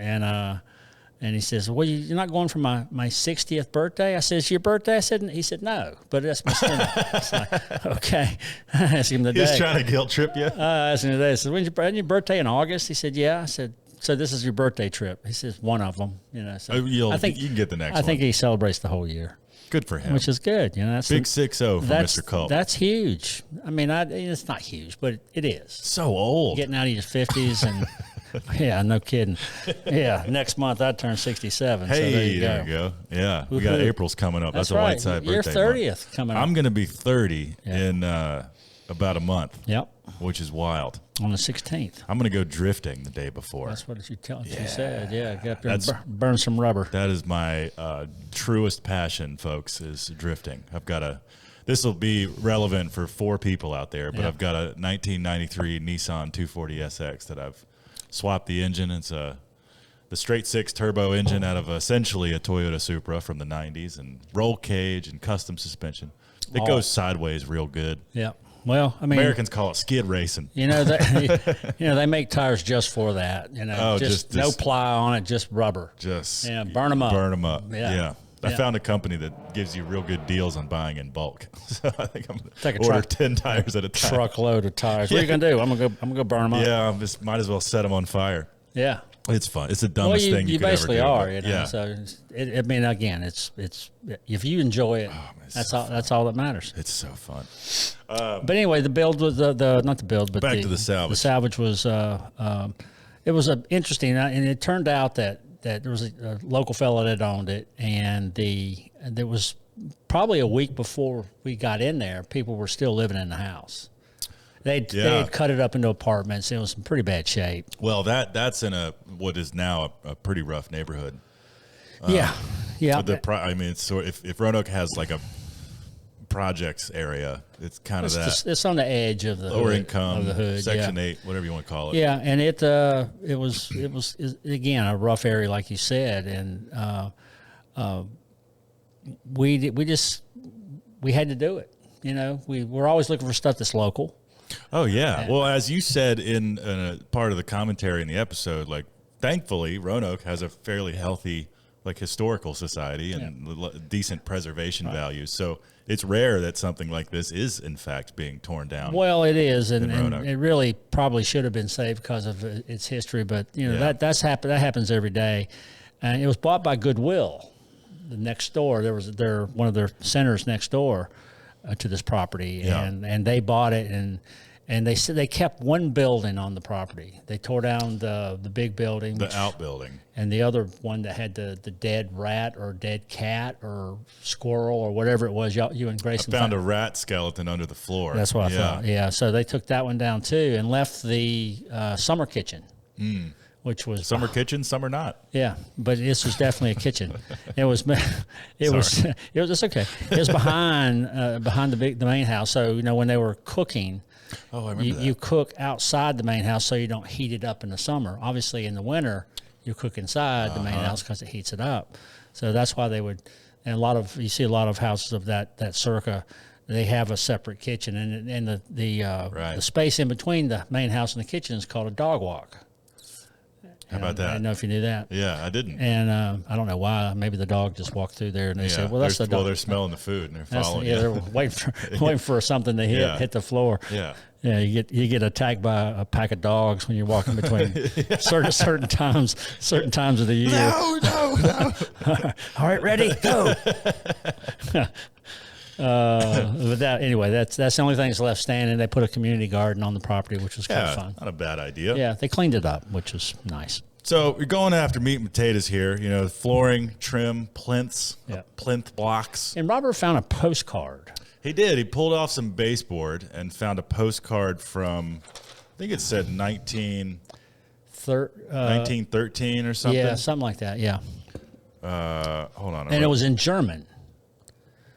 Speaker 2: And he says, "Well, you're not going for my 60th birthday?" I said, "It's your birthday?" He said, "No, but that's my son." It's like, okay. I asked him the day.
Speaker 1: He's trying to guilt trip you.
Speaker 2: I asked him today. I said, "When's your birthday in August?" He said, "Yeah." I said, "So this is your birthday trip?" He says, "One of them." So
Speaker 1: I think you can get the next one.
Speaker 2: I think he celebrates the whole year.
Speaker 1: Good for him.
Speaker 2: Which is good. That's
Speaker 1: big 6-0 for Mr. Culp.
Speaker 2: That's huge. I mean, it's not huge, but it is.
Speaker 1: So old.
Speaker 2: Getting out of your 50s and Yeah, no kidding. Yeah, next month I turn 67.
Speaker 1: Hey,
Speaker 2: so there you
Speaker 1: go. Yeah, we got April's coming up. That's a
Speaker 2: right.
Speaker 1: Whiteside
Speaker 2: Your
Speaker 1: birthday
Speaker 2: 30th
Speaker 1: month.
Speaker 2: coming up.
Speaker 1: I'm going to be 30 in about a month.
Speaker 2: Yep.
Speaker 1: Which is wild.
Speaker 2: On the 16th.
Speaker 1: I'm going to go drifting the day before.
Speaker 2: That's what you said. Yeah, get up there and burn some rubber.
Speaker 1: That is my truest passion, folks, is drifting. This will be relevant for 4 people out there, but I've got a 1993 Nissan 240SX that I've swapped the engine. It's the straight 6 turbo engine out of essentially a Toyota Supra from the 90s, and roll cage and custom suspension. It goes sideways real good.
Speaker 2: Yeah. Well, I mean,
Speaker 1: Americans call it skid racing.
Speaker 2: They make tires just for that. Just no ply on it, just rubber.
Speaker 1: Just
Speaker 2: burn them up.
Speaker 1: Burn them up.
Speaker 2: Yeah.
Speaker 1: I found a company that gives you real good deals on buying in bulk. So I think I'm
Speaker 2: Take
Speaker 1: gonna order 10 tires at a time.
Speaker 2: Truckload of tires. What are you gonna do? I'm gonna go burn them up.
Speaker 1: Yeah, might as well set them on fire.
Speaker 2: Yeah.
Speaker 1: It's fun. It's the dumbest thing you could
Speaker 2: basically
Speaker 1: ever do.
Speaker 2: are. Yeah. So I mean, again, it's if you enjoy it, that's all that matters.
Speaker 1: It's so fun.
Speaker 2: But anyway, the build was not the build, but
Speaker 1: back to the salvage.
Speaker 2: The salvage was it was interesting, and it turned out that there was a local fellow that owned it, and there was probably a week before we got in there, people were still living in the house. They had cut it up into apartments. It was in pretty bad shape.
Speaker 1: Well, that's in what is now a pretty rough neighborhood.
Speaker 2: Yeah.
Speaker 1: I mean, it's if Roanoke has like a projects area, it's kind of that.
Speaker 2: It's on the edge of the
Speaker 1: lower
Speaker 2: hood,
Speaker 1: income,
Speaker 2: of the hood,
Speaker 1: Section 8, whatever you want to call it.
Speaker 2: Yeah, and it was again a rough area, like you said, and we had to do it. We're always looking for stuff that's local.
Speaker 1: Oh, yeah. Well, as you said in a part of the commentary in the episode, like, thankfully, Roanoke has a fairly healthy, like, historical society and decent preservation values. So it's rare that something like this is, in fact, being torn down.
Speaker 2: Well, it is, and it really probably should have been saved because of its history. But, that happens every day. And it was bought by Goodwill, the next door. There was one of their centers next door to this property, and they bought it, and they said they kept one building on the property. They tore down the big building,
Speaker 1: the outbuilding,
Speaker 2: and the other one that had the dead rat or dead cat or squirrel or whatever it was. You and Grayson
Speaker 1: found a rat skeleton under the floor.
Speaker 2: That's what I thought. Yeah, so they took that one down too and left the summer kitchen. Which was
Speaker 1: summer kitchen, summer not.
Speaker 2: Yeah, but this was definitely a kitchen. It's okay. It was behind the main house. So when they were cooking,
Speaker 1: I remember that.
Speaker 2: You cook outside the main house so you don't heat it up in the summer. Obviously, in the winter, you cook inside the main house because it heats it up. So that's why they would. And you see a lot of houses of that circa. They have a separate kitchen, and the space in between the main house and the kitchen is called a dog walk.
Speaker 1: How about that?
Speaker 2: I don't know if you knew that.
Speaker 1: Yeah, I didn't.
Speaker 2: And I don't know why. Maybe the dog just walked through there, and they said, "Well, that's the dog."
Speaker 1: Well, they're smelling the food and they're following.
Speaker 2: They're waiting for something to hit the floor.
Speaker 1: Yeah.
Speaker 2: Yeah, you get attacked by a pack of dogs when you're walking between certain times of the year.
Speaker 1: No.
Speaker 2: All right, ready, go. But that's the only thing that's left standing. They put a community garden on the property, which was kind of fun.
Speaker 1: Not a bad idea.
Speaker 2: Yeah, they cleaned it up, which was nice.
Speaker 1: So you're going after meat and potatoes here. Flooring, trim, plinths, plinth blocks.
Speaker 2: And Robert found a postcard.
Speaker 1: He did. He pulled off some baseboard and found a postcard from, I think it said 1913 or something.
Speaker 2: Yeah, something like that. Yeah.
Speaker 1: Hold on.
Speaker 2: And it was in German.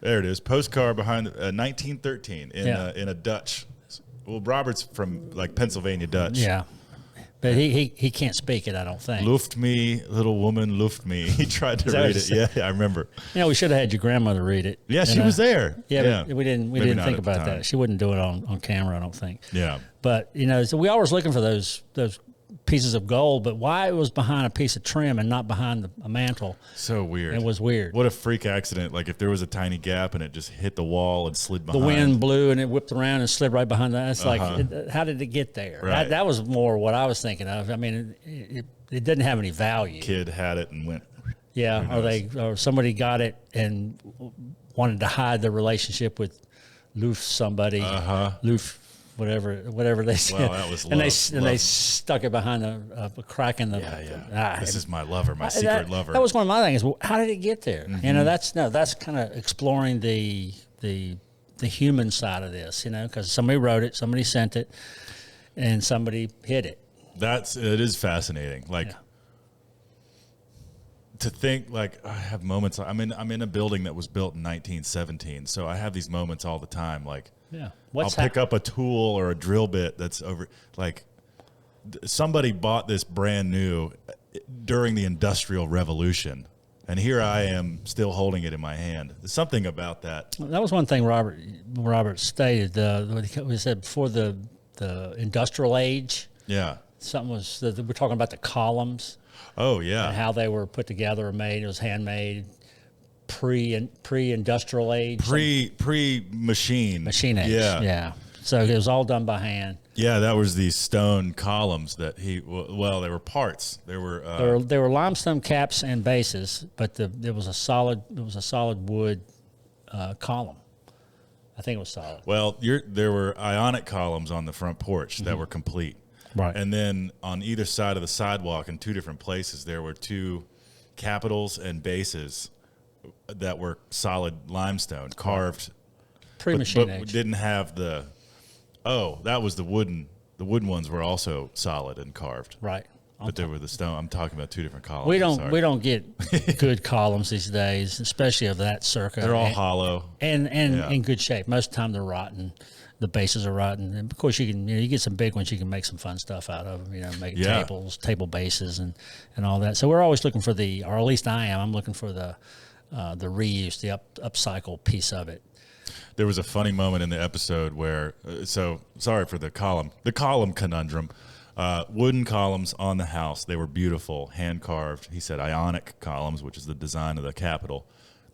Speaker 1: There it is. Postcard behind 1913 in a Dutch. Well, Robert's from like Pennsylvania Dutch.
Speaker 2: Yeah. But he can't speak it, I don't think.
Speaker 1: Luft me, little woman, luft me. He tried to read it. Yeah, I remember.
Speaker 2: We should have had your grandmother read it.
Speaker 1: Yeah, she was there.
Speaker 2: Yeah, but we didn't think about that. She wouldn't do it on camera, I don't think.
Speaker 1: Yeah.
Speaker 2: But so we always looking for those pieces of gold, but why it was behind a piece of trim and not behind a mantle?
Speaker 1: So weird.
Speaker 2: It was weird.
Speaker 1: What a freak accident! Like if there was a tiny gap and it just hit the wall and slid behind.
Speaker 2: The wind blew and it whipped around and slid right behind that. It's like, how did it get there?
Speaker 1: Right.
Speaker 2: That was more what I was thinking of. I mean, it didn't have any value.
Speaker 1: Kid had it and went.
Speaker 2: Yeah, or somebody got it and wanted to hide their relationship with Loof somebody. Loof whatever they said.
Speaker 1: Well, that was
Speaker 2: and
Speaker 1: love.
Speaker 2: They stuck it behind a crack in the.
Speaker 1: This is my lover, my secret lover.
Speaker 2: That was one of my things. Well, how did it get there?
Speaker 1: Mm-hmm.
Speaker 2: You know, that's kind of exploring the human side of this. You know, because somebody wrote it, somebody sent it, and somebody hid it.
Speaker 1: It is fascinating. Like. Yeah. To think, like, I have moments. I'm in a building that was built in 1917, so I have these moments all the time. Like, I'll pick up a tool or a drill bit that's over. Like, somebody bought this brand new during the Industrial Revolution, and here I am still holding it in my hand. There's something about that.
Speaker 2: That was one thing Robert stated. We said before the Industrial Age.
Speaker 1: Yeah,
Speaker 2: something was. We're talking about the columns.
Speaker 1: Oh yeah,
Speaker 2: and how they were put together or made. It was handmade, pre-industrial age,
Speaker 1: pre-machine
Speaker 2: age. Yeah. So it was all done by hand.
Speaker 1: Yeah, that was these stone columns that they were parts. They
Speaker 2: were limestone caps and bases, but there was a solid wood column. I think it was solid.
Speaker 1: Well, there were ionic columns on the front porch that were complete.
Speaker 2: Right.
Speaker 1: And then on either side of the sidewalk in two different places, there were two capitals and bases that were solid limestone, carved.
Speaker 2: Pre-machine age.
Speaker 1: But didn't have that was the wooden. The wooden ones were also solid and carved.
Speaker 2: Right.
Speaker 1: But there were the stone. I'm talking about two different columns.
Speaker 2: We don't get good columns these days, especially of that circa.
Speaker 1: They're all hollow.
Speaker 2: And in good shape. Most of the time they're rotten. The bases are rotten, and of course you get some big ones. You can make some fun stuff out of them. You know, make table bases, and all that. So we're always looking for or at least I am. I'm looking for the reuse, the upcycle piece of it.
Speaker 1: There was a funny moment in the episode where, sorry for the column conundrum. Wooden columns on the house. They were beautiful, hand carved. He said ionic columns, which is the design of the Capitol.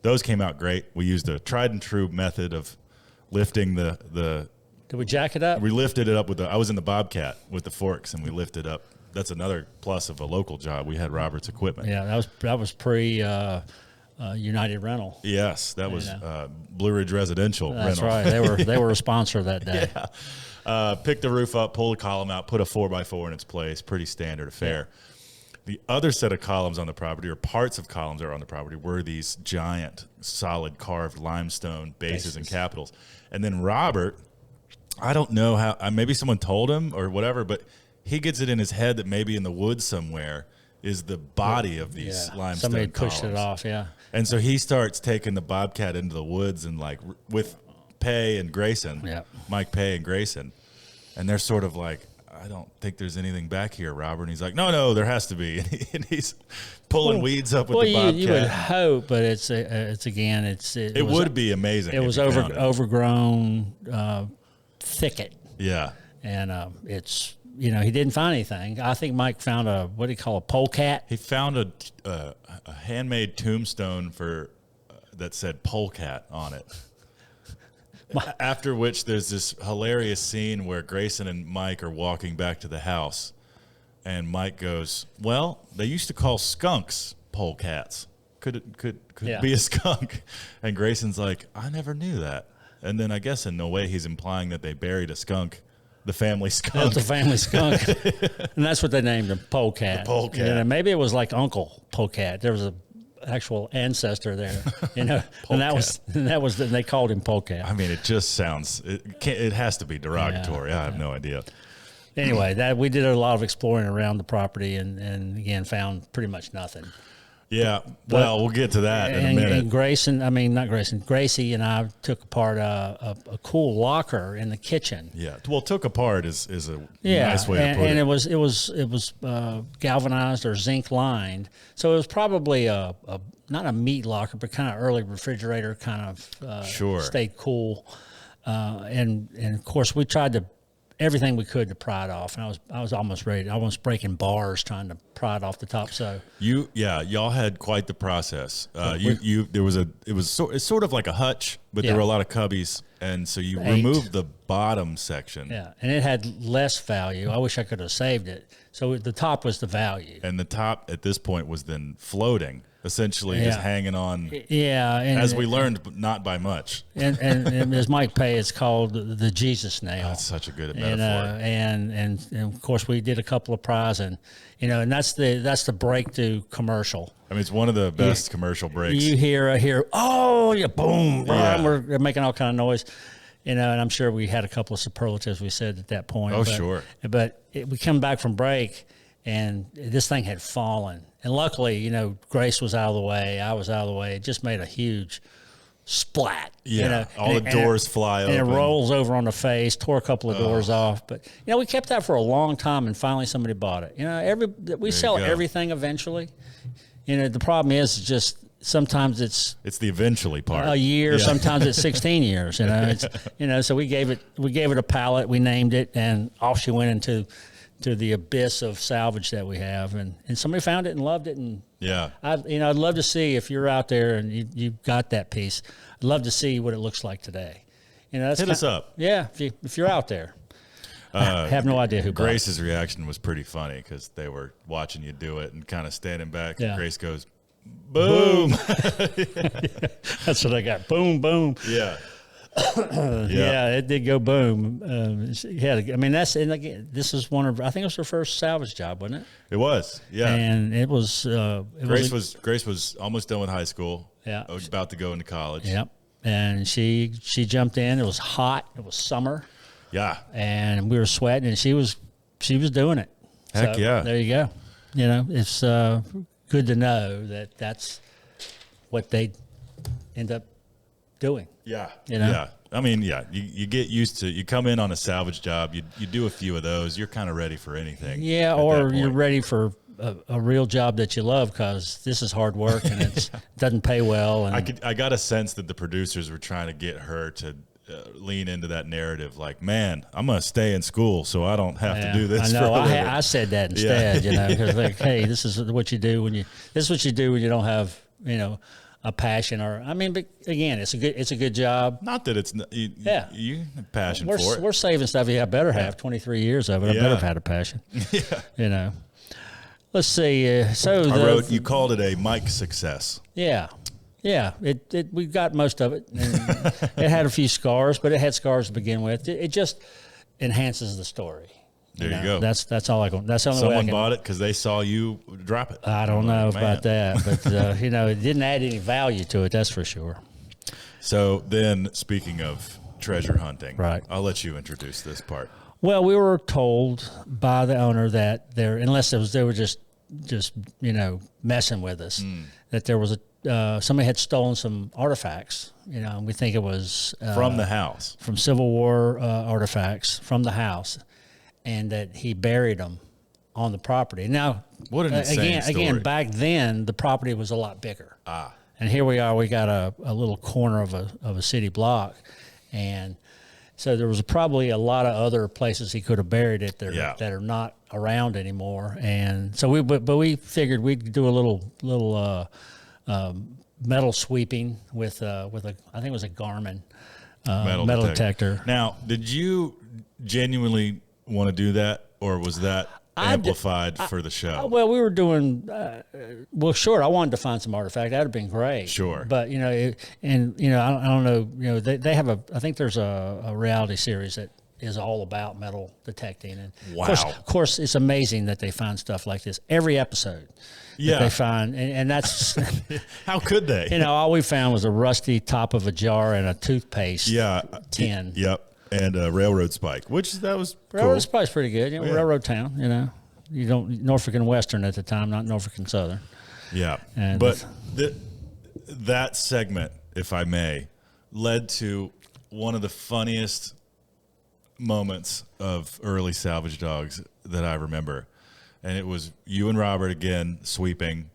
Speaker 1: Those came out great. We used a tried and true method of lifting the.
Speaker 2: Did we jack it up?
Speaker 1: We lifted it up I was in the Bobcat with the forks, and we lifted up. That's another plus of a local job. We had Robert's equipment.
Speaker 2: Yeah, that was pre United Rental.
Speaker 1: Yes, that was Blue Ridge Residential
Speaker 2: That's
Speaker 1: Rental.
Speaker 2: Right. They were a sponsor that day.
Speaker 1: Yeah. Picked the roof up, pulled a column out, put a 4x4 in its place. Pretty standard affair. Yeah. The other set of columns on the property, or parts of columns that are on the property, were these giant, solid carved limestone bases and capitals. And then Robert, I don't know how, maybe someone told him or whatever, but he gets it in his head that maybe in the woods somewhere is the body of these limestone
Speaker 2: Somebody
Speaker 1: columns.
Speaker 2: pushed it off, yeah.
Speaker 1: And so he starts taking the Bobcat into the woods and with Pay and Grayson, Mike Pay and Grayson, and they're sort of like, I don't think there's anything back here, Robert. And he's like, no, there has to be. And he's pulling weeds up with the Bobcat.
Speaker 2: You would hope, but it
Speaker 1: would be amazing.
Speaker 2: It was overgrown thicket.
Speaker 1: Yeah.
Speaker 2: And he didn't find anything. I think Mike found a polecat.
Speaker 1: He found a handmade tombstone that said polecat on it. After which there's this hilarious scene where Grayson and Mike are walking back to the house, and Mike goes, well, they used to call skunks polecats. Could it be a skunk? And Grayson's like, I never knew that. And then I guess in no way he's implying that they buried a skunk, the family skunk.
Speaker 2: That's the family skunk. And that's what they named him, polecat.
Speaker 1: The polecat.
Speaker 2: And maybe it was like Uncle Polecat. There was a actual ancestor there, and that was they called him polecat.
Speaker 1: I mean, it just sounds it has to be derogatory. I have no idea.
Speaker 2: Anyway, we did a lot of exploring around the property, and again found pretty much nothing.
Speaker 1: Yeah, well, we'll get to that in a minute.
Speaker 2: And Gracie and I took apart a cool locker in the kitchen.
Speaker 1: Yeah, well, took apart is a nice way to put it.
Speaker 2: And it was galvanized or zinc lined, so it was probably not a meat locker, but kind of early refrigerator, kind of stayed cool. And of course we tried to everything we could to pry it off, and I was almost ready. I was breaking bars trying to pry it off the top. So
Speaker 1: y'all had quite the process. It's sort of like a hutch, but there were a lot of cubbies, and so you removed the bottom section.
Speaker 2: Yeah, and it had less value. I wish I could have saved it. So the top was the value,
Speaker 1: and the top at this point was then floating. essentially just hanging on.
Speaker 2: Yeah, and,
Speaker 1: as we learned, but not by much.
Speaker 2: And as Mike Pay, it's called the Jesus nail.
Speaker 1: That's such a good
Speaker 2: and,
Speaker 1: metaphor.
Speaker 2: And of course we did a couple of pries, and and that's the breakthrough commercial.
Speaker 1: I mean, it's one of the best commercial breaks.
Speaker 2: You hear, oh yeah, boom, we're making all kind of noise. And I'm sure we had a couple of superlatives we said at that point.
Speaker 1: Oh, sure.
Speaker 2: But we come back from break, and this thing had fallen. And luckily, Grace was out of the way. I was out of the way. It just made a huge splat.
Speaker 1: Yeah, all the doors fly open.
Speaker 2: And it rolls over on the face, tore a couple of doors off. But, we kept that for a long time, and finally somebody bought it. We sell everything eventually. The problem is just sometimes it's
Speaker 1: the eventually part.
Speaker 2: A year, sometimes it's 16 years. So we gave it a pallet, we named it, and off she went into the abyss of salvage that we have, and somebody found it and loved it. And I'd love to see if you're out there and you got that piece. I'd love to see what it looks like today.
Speaker 1: Hit us up.
Speaker 2: Yeah, if you're out there. I have no idea who.
Speaker 1: Grace's reaction was pretty funny because they were watching you do it and kind of standing back. Yeah. And Grace goes, boom.
Speaker 2: That's what I got. Boom, boom.
Speaker 1: Yeah.
Speaker 2: Yeah, it did go boom. This is one of, I think it was her first salvage job, wasn't it?
Speaker 1: It was, yeah.
Speaker 2: And it was.
Speaker 1: Grace was almost done with high school.
Speaker 2: Yeah.
Speaker 1: Was about to go into college.
Speaker 2: Yep. And she jumped in. It was hot. It was summer.
Speaker 1: Yeah.
Speaker 2: And we were sweating, and she was doing it.
Speaker 1: Heck yeah.
Speaker 2: There you go. It's good to know that that's what they end up doing.
Speaker 1: Yeah. Yeah. I mean, you get used to, you come in on a salvage job, you do a few of those, you're kind of ready for anything.
Speaker 2: Yeah, or you're ready for a real job that you love, because this is hard work and it doesn't pay well. And
Speaker 1: I got a sense that the producers were trying to get her to lean into that narrative, like, man, I'm going to stay in school so I don't have to do this.
Speaker 2: I know. I said that instead, because like, hey, this is what you do when you don't have, a passion, but again, it's a good job.
Speaker 1: Not that it's you have passion for it.
Speaker 2: We're saving stuff. I better have 23 years of it. I better have had a passion. Yeah. Let's see.
Speaker 1: You called it a mic success.
Speaker 2: Yeah. Yeah, we got most of it. And it had a few scars, but it had scars to begin with. It just enhances the story.
Speaker 1: There you go.
Speaker 2: That's all I go. That's the only way
Speaker 1: Someone bought it because they saw you drop it.
Speaker 2: I don't know about that, but it didn't add any value to it. That's for sure.
Speaker 1: So then, speaking of treasure hunting,
Speaker 2: right?
Speaker 1: I'll let you introduce this part.
Speaker 2: Well, we were told by the owner that they were just messing with us, that there was somebody had stolen some artifacts. And we think it was
Speaker 1: from the house,
Speaker 2: from Civil War artifacts from the house. And that he buried them on the property. Now,
Speaker 1: what an insane story.
Speaker 2: Again, back then the property was a lot bigger. And here we are. We got a little corner of a city block, and so there was probably a lot of other places he could have buried it that are not around anymore. And so we figured we'd do a little metal sweeping with I think it was a Garmin metal detector.
Speaker 1: Now, did you genuinely want to do that, or was that amplified for the show?
Speaker 2: Well, we were doing sure. I wanted to find some artifact. That'd have been great.
Speaker 1: Sure,
Speaker 2: but I don't know. They have I think there's a reality series that is all about metal detecting, and
Speaker 1: wow.
Speaker 2: Of course, it's amazing that they find stuff like this every episode.
Speaker 1: Yeah,
Speaker 2: that they find, and that's
Speaker 1: how could they?
Speaker 2: All we found was a rusty top of a jar and a toothpaste tin.
Speaker 1: Yep. And a railroad spike, which that was cool.
Speaker 2: Railroad spike's pretty good. Railroad town, You don't Norfolk and Western at the time, not Norfolk and Southern.
Speaker 1: Yeah. But that segment, if I may, led to one of the funniest moments of early Salvage Dogs that I remember. And it was you and Robert again sweeping,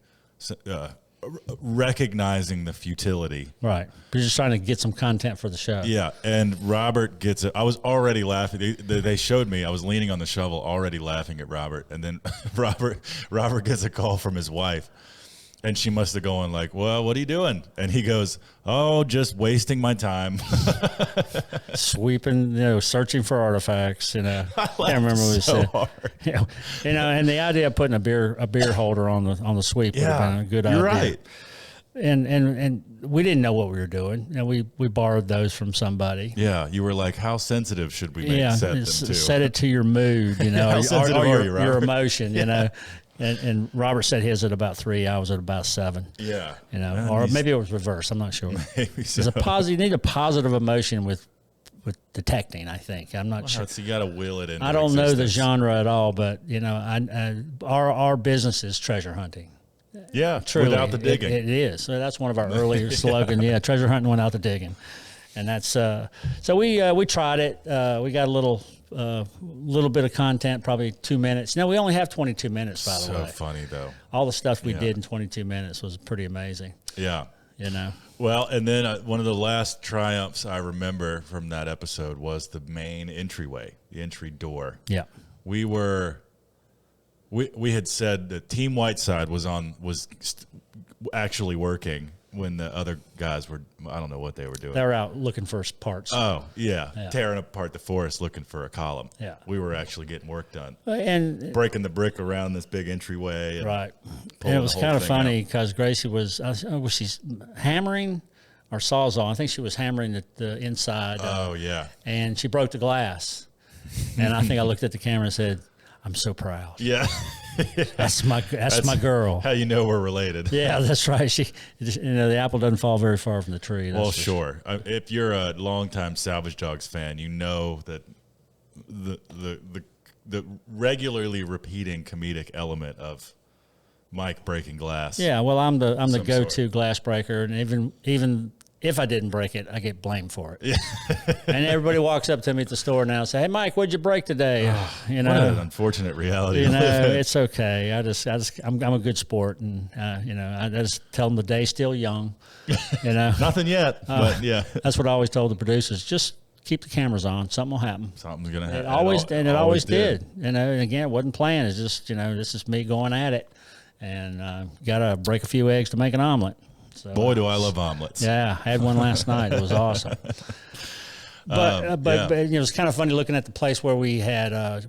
Speaker 1: recognizing the futility.
Speaker 2: Right. We're just trying to get some content for the show.
Speaker 1: Yeah. And Robert gets it. I was already laughing. They showed me. I was leaning on the shovel already laughing at Robert. And then Robert gets a call from his wife. And she must have gone like, well, what are you doing? And he goes, oh, just wasting my time.
Speaker 2: Sweeping, searching for artifacts. I can't remember what he said.
Speaker 1: Hard.
Speaker 2: And the idea of putting a beer holder on the sweep would have been a good idea.
Speaker 1: You're right.
Speaker 2: And we didn't know what we were doing. And we borrowed those from somebody.
Speaker 1: Yeah, you were like, how sensitive should we set them to?
Speaker 2: Set it to your mood,
Speaker 1: How sensitive are you, Robert?
Speaker 2: your emotion, And Robert said his at about 3. I was at about 7.
Speaker 1: Yeah.
Speaker 2: Or maybe it was reversed. I'm not sure.
Speaker 1: Maybe so.
Speaker 2: You need a positive emotion with detecting, I think. I'm not sure.
Speaker 1: So you got to will it in.
Speaker 2: I don't know the genre at all, but, our business is treasure hunting.
Speaker 1: Yeah,
Speaker 2: truly,
Speaker 1: without the digging.
Speaker 2: It is. So that's one of our earlier slogans. Yeah, treasure hunting without the digging. And that's so we tried it. We got a little bit of content, probably 2 minutes. No, we only have 22 minutes, by the way.
Speaker 1: So funny, though.
Speaker 2: All the stuff we did in 22 minutes was pretty amazing.
Speaker 1: Yeah. Well, and then one of the last triumphs I remember from that episode was the main entryway, the entry door.
Speaker 2: Yeah.
Speaker 1: We had said that Team Whiteside was actually working when the other guys were, I don't know what they were doing.
Speaker 2: They were out looking for parts.
Speaker 1: Oh, yeah. Tearing apart the forest looking for a column.
Speaker 2: Yeah.
Speaker 1: We were actually getting work done.
Speaker 2: And
Speaker 1: breaking the brick around this big entryway.
Speaker 2: Right. And it was kind of funny because Gracie was she's hammering or sawzall. I think she was hammering the inside.
Speaker 1: Oh, yeah.
Speaker 2: And she broke the glass. And I think I looked at the camera and said, I'm so proud.
Speaker 1: Yeah.
Speaker 2: That's my girl.
Speaker 1: How you know we're related.
Speaker 2: Yeah, that's right. The apple doesn't fall very far from the tree.
Speaker 1: Well, sure. If you're a longtime Salvage Dogs fan, you know that the regularly repeating comedic element of Mike breaking glass.
Speaker 2: Yeah, well, I'm the go-to glass breaker, and even if I didn't break it, I get blamed for it. Yeah. And everybody walks up to me at the store now and say, "Hey, Mike, what'd you break today?"
Speaker 1: What an unfortunate reality.
Speaker 2: It's okay. I'm a good sport, and I just tell them the day's still young.
Speaker 1: Nothing yet, but yeah.
Speaker 2: That's what I always told the producers. Just keep the cameras on. Something will happen.
Speaker 1: Something's gonna happen.
Speaker 2: It always did. And again, it wasn't planned. It's just this is me going at it, and got to break a few eggs to make an omelet. So,
Speaker 1: boy, do I love omelets.
Speaker 2: Yeah, I had one last night. It was awesome. But it was kind of funny looking at the place where we had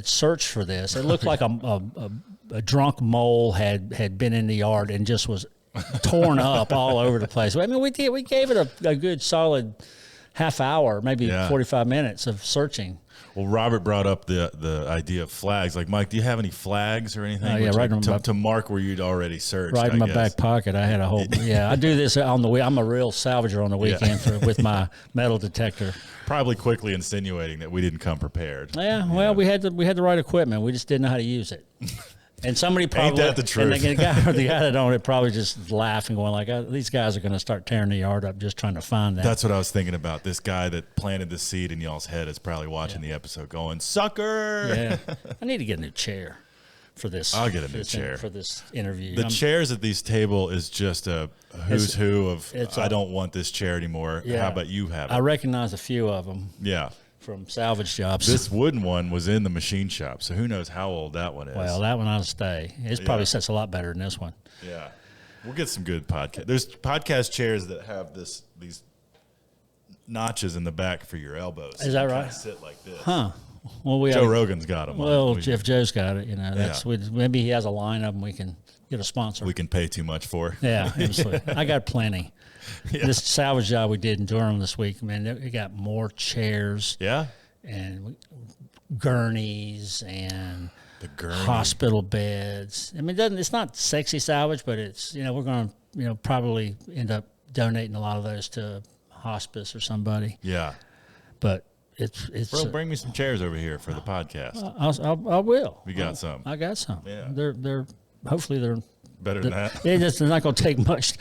Speaker 2: searched for this. It looked like a drunk mole had been in the yard and just was torn up all over the place. I mean, we gave it a good solid half hour, maybe 45 minutes of searching.
Speaker 1: Well, Robert brought up the idea of flags. Like, Mike, do you have any flags or anything?
Speaker 2: Right
Speaker 1: to mark where you'd already searched.
Speaker 2: Right in my back pocket, I had a whole. I do this on the week. I'm a real salvager on the weekend with my metal detector.
Speaker 1: Probably quickly insinuating that we didn't come prepared.
Speaker 2: Yeah, well, we had the right equipment. We just didn't know how to use it. And somebody probably
Speaker 1: ain't that the truth?
Speaker 2: And the guy that owned it probably just laughing, going like, "These guys are going to start tearing the yard up just trying to find that."
Speaker 1: That's what I was thinking about. This guy that planted the seed in y'all's head is probably watching the episode, going, "Sucker!"
Speaker 2: Yeah, I need to get a new chair for this.
Speaker 1: I'll get a new chair
Speaker 2: for this interview.
Speaker 1: The chairs at these table is just a who's who of. I don't want this chair anymore.
Speaker 2: Yeah,
Speaker 1: how about you have it?
Speaker 2: I recognize a few of them.
Speaker 1: Yeah.
Speaker 2: From salvage jobs.
Speaker 1: This wooden one was in the machine shop, so who knows how old that one is.
Speaker 2: Well, that one ought to stay. It probably sets a lot better than this one.
Speaker 1: Yeah. We'll get some good podcast. There's podcast chairs that have these notches in the back for your elbows.
Speaker 2: Is that right?
Speaker 1: Sit like this.
Speaker 2: Huh. Well,
Speaker 1: Joe Rogan's got them.
Speaker 2: Well, if Joe's got it, maybe he has a line of them we can get a sponsor.
Speaker 1: We can pay too much for.
Speaker 2: Yeah, absolutely. I got plenty. Yeah. This salvage job we did in Durham this week, man, we got more chairs.
Speaker 1: Yeah.
Speaker 2: And gurneys and
Speaker 1: the
Speaker 2: hospital beds. I mean, it's not sexy salvage, but it's, we're going to, probably end up donating a lot of those to hospice or somebody.
Speaker 1: Yeah.
Speaker 2: But it's.
Speaker 1: Bro, bring me some chairs over here for the podcast.
Speaker 2: I will.
Speaker 1: We got some.
Speaker 2: I got some.
Speaker 1: Yeah.
Speaker 2: They're hopefully they're
Speaker 1: better than that.
Speaker 2: It's not going to take much.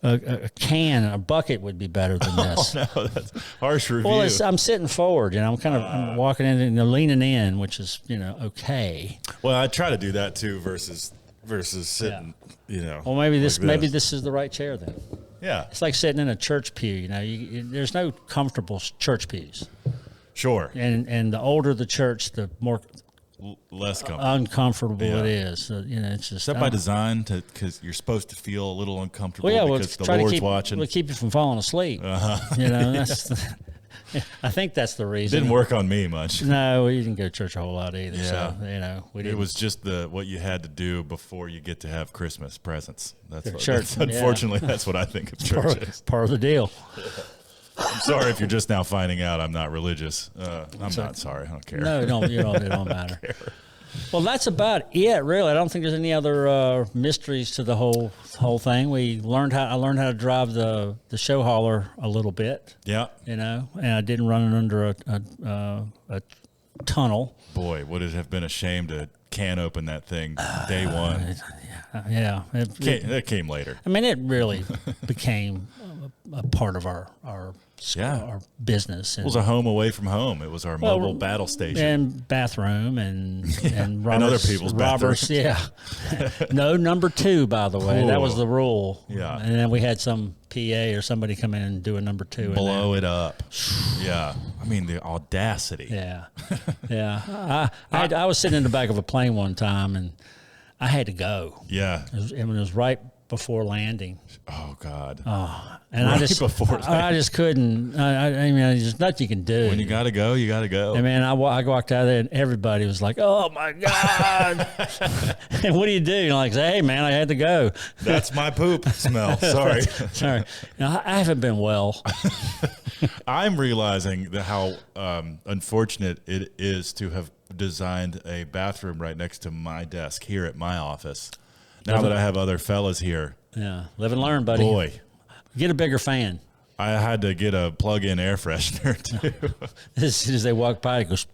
Speaker 2: A can, a bucket would be better than this.
Speaker 1: Oh, no, that's harsh review.
Speaker 2: Well, I'm sitting forward, I'm kind of I'm walking in and leaning in, which is, okay.
Speaker 1: Well, I try to do that too versus sitting,
Speaker 2: Well, maybe this is the right chair then.
Speaker 1: Yeah.
Speaker 2: It's like sitting in a church pew, there's no comfortable church pews.
Speaker 1: Sure.
Speaker 2: And the older the church, the more
Speaker 1: less comfortable.
Speaker 2: Uncomfortable it is. It's just.
Speaker 1: Is that by design? Because you're supposed to feel a little uncomfortable because the
Speaker 2: try
Speaker 1: Lord's
Speaker 2: to
Speaker 1: watching.
Speaker 2: We'll keep you from falling asleep. That's. I think that's the reason.
Speaker 1: Didn't work on me much.
Speaker 2: No, we didn't go to church a whole lot either.
Speaker 1: Yeah.
Speaker 2: So we didn't.
Speaker 1: It was just what you had to do before you get to have Christmas presents. That's what,
Speaker 2: church.
Speaker 1: Unfortunately, that's what I think of church is.
Speaker 2: Part of the deal.
Speaker 1: I'm sorry if you're just now finding out I'm not religious. I'm not sorry. I don't care.
Speaker 2: No, it don't matter. Well, that's about it, really. I don't think there's any other mysteries to the whole thing. I learned how to drive the show hauler a little bit.
Speaker 1: Yeah.
Speaker 2: And I didn't run it under a tunnel.
Speaker 1: Boy, would it have been a shame to can open that thing day one.
Speaker 2: Yeah.
Speaker 1: That came later.
Speaker 2: I mean, it really became a part of our business.
Speaker 1: It was a home away from home. It was our mobile battle station.
Speaker 2: And bathroom and
Speaker 1: and other people's bathrooms.
Speaker 2: Yeah. No, number 2, by the way. That was the rule.
Speaker 1: Yeah.
Speaker 2: And then we had some PA or somebody come in and do a number 2.
Speaker 1: Blow it up. Yeah. I mean, the audacity.
Speaker 2: Yeah. Yeah. I was sitting in the back of a plane one time, and I had to go.
Speaker 1: Yeah.
Speaker 2: It was right before landing.
Speaker 1: Oh God.
Speaker 2: And
Speaker 1: right
Speaker 2: I just couldn't. I mean, there's nothing you can do.
Speaker 1: When you got to go, you got to go.
Speaker 2: And man, I walked out there and everybody was like, "Oh my God!" And what do you do? Like, hey man, I had to go.
Speaker 1: That's my poop smell. Sorry.
Speaker 2: Sorry. Now, I haven't been well.
Speaker 1: I'm realizing how unfortunate it is to have designed a bathroom right next to my desk here at my office. Now that I have other fellas here.
Speaker 2: Yeah. Live and learn, buddy.
Speaker 1: Boy.
Speaker 2: Get a bigger fan.
Speaker 1: I had to get a plug-in air freshener too.
Speaker 2: As soon as they walk by, it goes.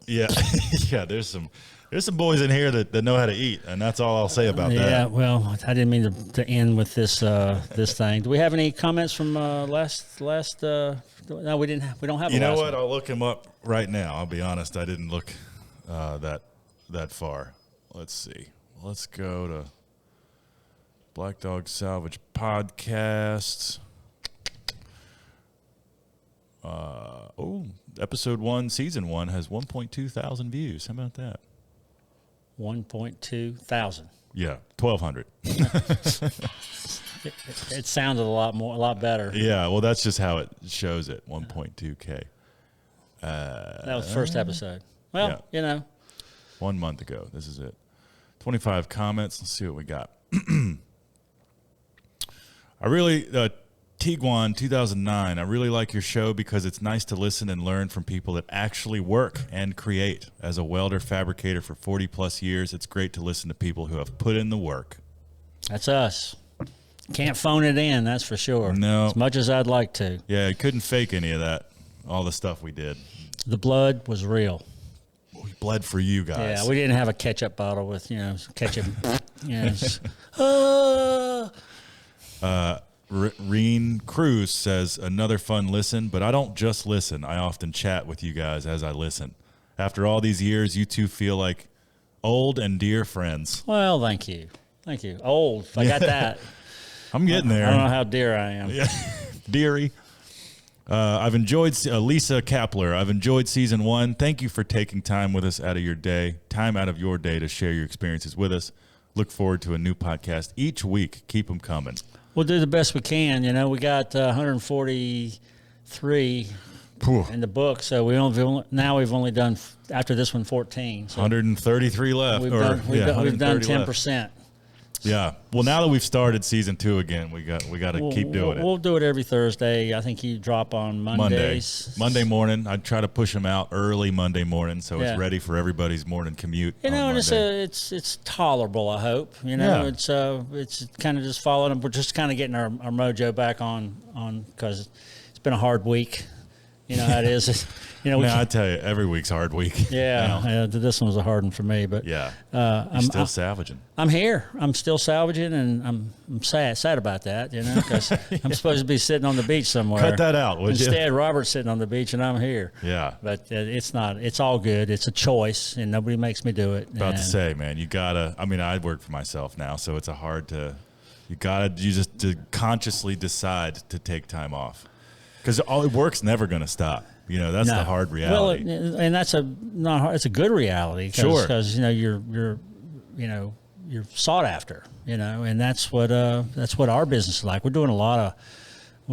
Speaker 1: Yeah. Yeah. There's some boys in here that know how to eat, and that's all I'll say about that.
Speaker 2: Yeah. Well, I didn't mean to end with this thing. Do we have any comments from last? No, we didn't. We don't have.
Speaker 1: You know what? I'll look him up right now. I'll be honest. I didn't look that far. Let's see. Let's go to Black Dog Salvage podcast. Episode 1, season 1 has 1.2 thousand views. How about that?
Speaker 2: 1.2 thousand.
Speaker 1: Yeah, 1,200.
Speaker 2: It sounded a lot better.
Speaker 1: Yeah, well, that's just how it shows it. 1.2K.
Speaker 2: That was the first episode. Well,
Speaker 1: yeah. 1 month ago. This is it. 25 comments. Let's see what we got. Tiguan 2009. I really like your show because it's nice to listen and learn from people that actually work and create. As a welder fabricator for 40 plus years, it's great to listen to people who have put in the work.
Speaker 2: That's us. Can't phone it in, that's for sure.
Speaker 1: No.
Speaker 2: As much as I'd like to.
Speaker 1: Yeah, I couldn't fake any of that. All the stuff we did.
Speaker 2: The blood was real.
Speaker 1: We bled for you guys.
Speaker 2: Yeah, we didn't have a ketchup bottle with, ketchup.
Speaker 1: Reen Cruz says, another fun listen, but I don't just listen. I often chat with you guys as I listen. After all these years, you two feel like old and dear friends.
Speaker 2: Well, thank you. Thank you. Old. I got that.
Speaker 1: I'm getting there.
Speaker 2: I don't know how dear I am.
Speaker 1: Yeah. Deary. I've enjoyed Lisa Kapler. I've enjoyed season 1. Thank you for taking time with us out of your day to share your experiences with us. Look forward to a new podcast each week. Keep them coming.
Speaker 2: We'll do the best we can. We got 143 in the book, so we've only done after this one 14. So
Speaker 1: 133 left.
Speaker 2: We've done 10%.
Speaker 1: Yeah. Well, now that we've started season 2 again, we got to keep doing it.
Speaker 2: We'll do it every Thursday. I think you drop on Mondays.
Speaker 1: Monday morning. I try to push them out early Monday morning, so it's ready for everybody's morning commute.
Speaker 2: And it's tolerable. I hope. It's kind of just following. We're just kind of getting our mojo back on because it's been a hard week. You know how it is.
Speaker 1: I tell you, every week's a hard week.
Speaker 2: Yeah, this one was a hard one for me, but
Speaker 1: I'm still salvaging.
Speaker 2: I'm here. I'm still salvaging, and I'm sad about that. Because I'm supposed to be sitting on the beach somewhere.
Speaker 1: Cut that out, would you?
Speaker 2: Instead, Robert's sitting on the beach, and I'm here.
Speaker 1: Yeah,
Speaker 2: but it's not. It's all good. It's a choice, and nobody makes me do it.
Speaker 1: About to say, man, you gotta. I mean, I work for myself now, so it's you just consciously decide to take time off. Because work's never going to stop. You know, that's the hard reality.
Speaker 2: Well, and that's not hard. It's a good reality.
Speaker 1: Sure.
Speaker 2: Because, you know, you're sought after, you know, and that's what our business is like. We're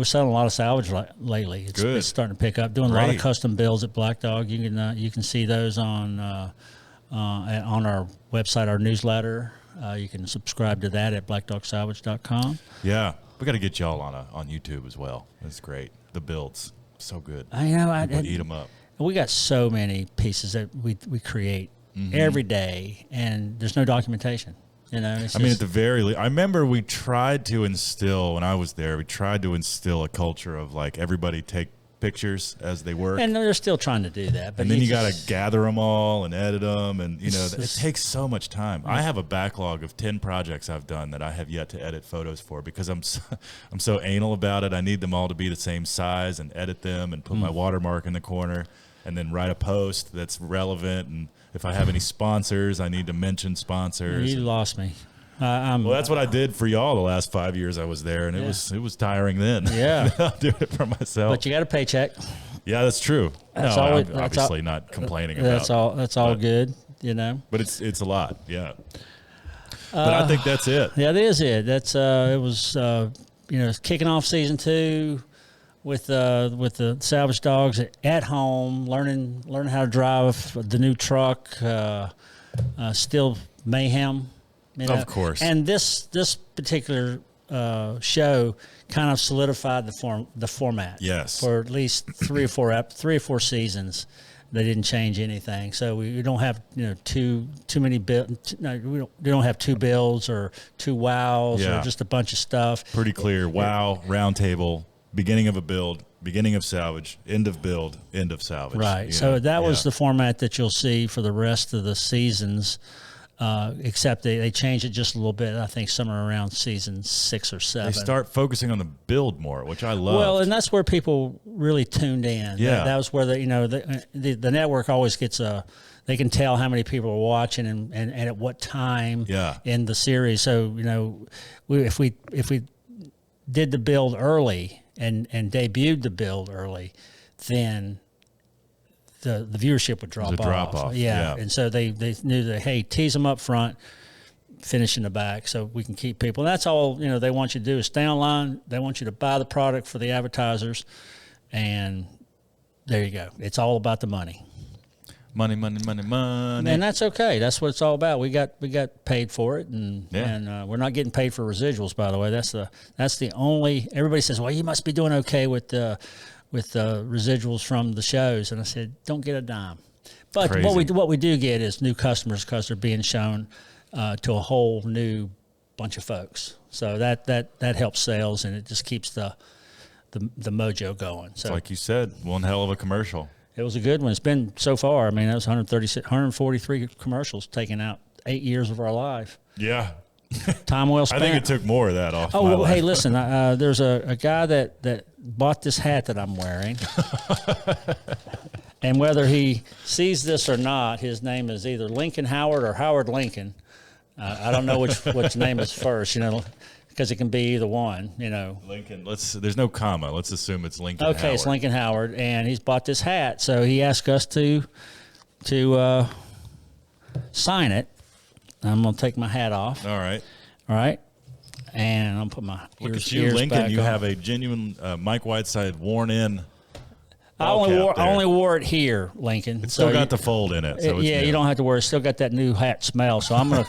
Speaker 2: selling a lot of salvage lately. It's starting to pick up. Doing a lot of custom builds at Black Dog. You can see those on our website, our newsletter. You can subscribe to that at blackdogsalvage.com.
Speaker 1: Yeah, we got to get y'all on YouTube as well. That's great. The builds, so good.
Speaker 2: I know.
Speaker 1: People eat them up.
Speaker 2: We got so many pieces that we create every day, and there's no documentation. You know,
Speaker 1: I mean, at the very least, I remember we tried to instill, when I was there, a culture of like everybody take pictures as they work.
Speaker 2: And they're still trying to do that. But
Speaker 1: and then you got to gather them all and edit them. And, you know, it takes so much time. I have a backlog of 10 projects I've done that I have yet to edit photos for because I'm so anal about it. I need them all to be the same size and edit them and put my watermark in the corner and then write a post that's relevant. And if I have any sponsors, I need to mention sponsors.
Speaker 2: You lost me.
Speaker 1: Well, that's what I did for y'all the last 5 years I was there, and it was tiring then.
Speaker 2: Yeah.
Speaker 1: I'll do it for myself.
Speaker 2: But you got a paycheck.
Speaker 1: Yeah, that's true. I'm obviously not complaining about it.
Speaker 2: That's all good, you know.
Speaker 1: But it's a lot, yeah. But I think that's it.
Speaker 2: Yeah, that is it. That's it was kicking off season 2 with the salvage dogs at home, learning how to drive the new truck, still mayhem. You know?
Speaker 1: Of course.
Speaker 2: And this particular show kind of solidified the format.
Speaker 1: Yes.
Speaker 2: For at least 3 or 4 seasons, they didn't change anything. So we don't have too many builds. We don't have 2 builds or 2 wows or just a bunch of stuff.
Speaker 1: Pretty clear. Wow, round table, beginning of a build, beginning of salvage, end of build, end of salvage.
Speaker 2: Right. So that was the format that you'll see for the rest of the seasons. Except they changed it just a little bit. I think somewhere around season 6 or 7.
Speaker 1: They start focusing on the build more, which I love.
Speaker 2: Well, and that's where people really tuned in.
Speaker 1: Yeah,
Speaker 2: that was where the network always gets they can tell how many people are watching and at what time in the series. So if we did the build early and debuted the build early, then the viewership would drop off. Yeah. And so they knew that, hey, tease them up front, finish in the back so we can keep people. And that's all, they want you to do is stay online. They want you to buy the product for the advertisers. And there you go. It's all about the money.
Speaker 1: Money, money, money, money.
Speaker 2: And that's okay. That's what it's all about. We got paid for it, and we're not getting paid for residuals, by the way. That's the only, everybody says, well, you must be doing okay with residuals from the shows, and I said, don't get a dime. But what we do get is new customers because they're being shown to a whole new bunch of folks. So that helps sales, and it just keeps the mojo going. So,
Speaker 1: like you said, one hell of a commercial.
Speaker 2: It was a good one. It's been so far. I mean, that was 143 commercials taking out 8 years of our life.
Speaker 1: Yeah.
Speaker 2: Time well spent.
Speaker 1: I think it took more of that off.
Speaker 2: Oh,
Speaker 1: my
Speaker 2: well,
Speaker 1: life.
Speaker 2: Hey, listen, there's a guy that bought this hat that I'm wearing. And whether he sees this or not, his name is either Lincoln Howard or Howard Lincoln. I don't know which name is first, because it can be either one,
Speaker 1: Lincoln. There's no comma. Let's assume it's Lincoln Howard.
Speaker 2: Okay, it's Lincoln Howard, and he's bought this hat, so he asked us to sign it. I'm going to take my hat off.
Speaker 1: All right.
Speaker 2: And I'm going to put my
Speaker 1: Look
Speaker 2: ears,
Speaker 1: at you,
Speaker 2: ears
Speaker 1: Lincoln.
Speaker 2: back
Speaker 1: You
Speaker 2: on.
Speaker 1: have a genuine Mike Whiteside worn-in.
Speaker 2: I only wore it here, Lincoln.
Speaker 1: It's still got the fold in it. So it's new.
Speaker 2: You don't have to worry. It's still got that new hat smell. So I'm gonna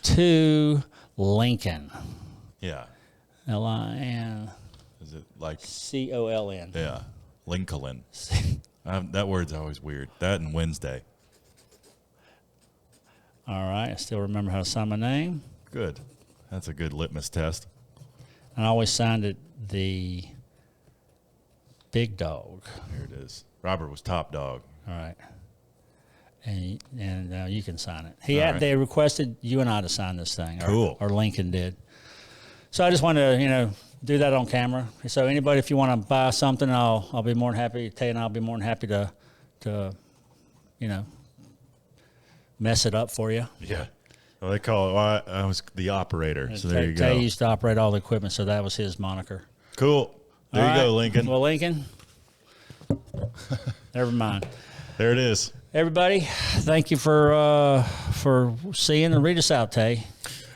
Speaker 2: to Lincoln.
Speaker 1: Yeah.
Speaker 2: L-I-N.
Speaker 1: Is it like
Speaker 2: C-O-L-N?
Speaker 1: Yeah, Lincoln. That word's always weird. That and Wednesday.
Speaker 2: All right. I still remember how to sign my name.
Speaker 1: Good. That's a good litmus test.
Speaker 2: And I always signed it the Big Dog.
Speaker 1: Here it is. Robert was top dog.
Speaker 2: All right. And you can sign it. They requested you and I to sign this thing.
Speaker 1: Cool.
Speaker 2: Or Lincoln did. So I just wanted to, do that on camera. So anybody, if you want to buy something, I'll be more than happy. Tay and I'll be more than happy to mess it up for you.
Speaker 1: Yeah. Well, they call it. I was the operator. So there you go.
Speaker 2: Tay used to operate all the equipment, so that was his moniker.
Speaker 1: Cool. There you go, Lincoln.
Speaker 2: Well, Lincoln, never mind.
Speaker 1: There it is.
Speaker 2: Everybody, thank you for seeing and read us out, Tay.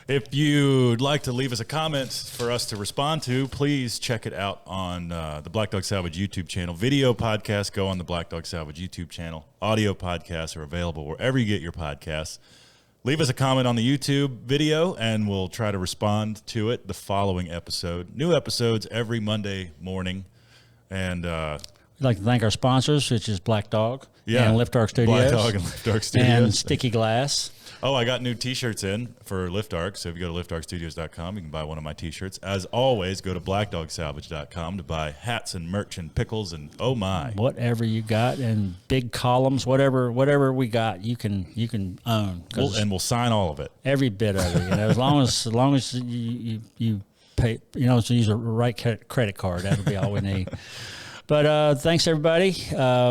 Speaker 1: If you'd like to leave us a comment for us to respond to, please check it out on the Black Dog Salvage YouTube channel. Video podcasts go on the Black Dog Salvage YouTube channel. Audio podcasts are available wherever you get your podcasts. Leave us a comment on the YouTube video, and we'll try to respond to it the following episode. New episodes every Monday morning. And
Speaker 2: we'd like to thank our sponsors, which is Black Dog and Lift Arc Studios.
Speaker 1: Black Dog and Lift Arc Studios.
Speaker 2: And Sticky Glass.
Speaker 1: Oh, I got new T-shirts in for Lift Arc, so if you go to liftarcstudios.com, you can buy one of my T-shirts. As always, go to blackdogsalvage.com to buy hats and merch and pickles and oh my.
Speaker 2: Whatever you got, and big columns, whatever we got, you can own.
Speaker 1: We'll sign all of it.
Speaker 2: Every bit of it. As long as you pay, to use a right credit card, that'll be all we need. But thanks, everybody.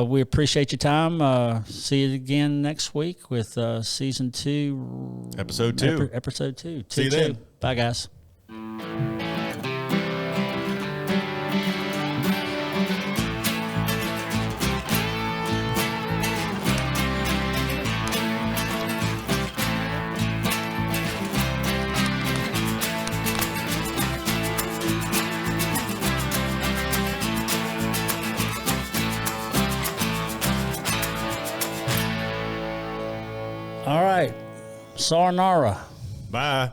Speaker 2: We appreciate your time. See you again next week with Season 2.
Speaker 1: Episode 2.
Speaker 2: Episode 2.
Speaker 1: See you then.
Speaker 2: Bye, guys. All right. Sayonara.
Speaker 1: Bye.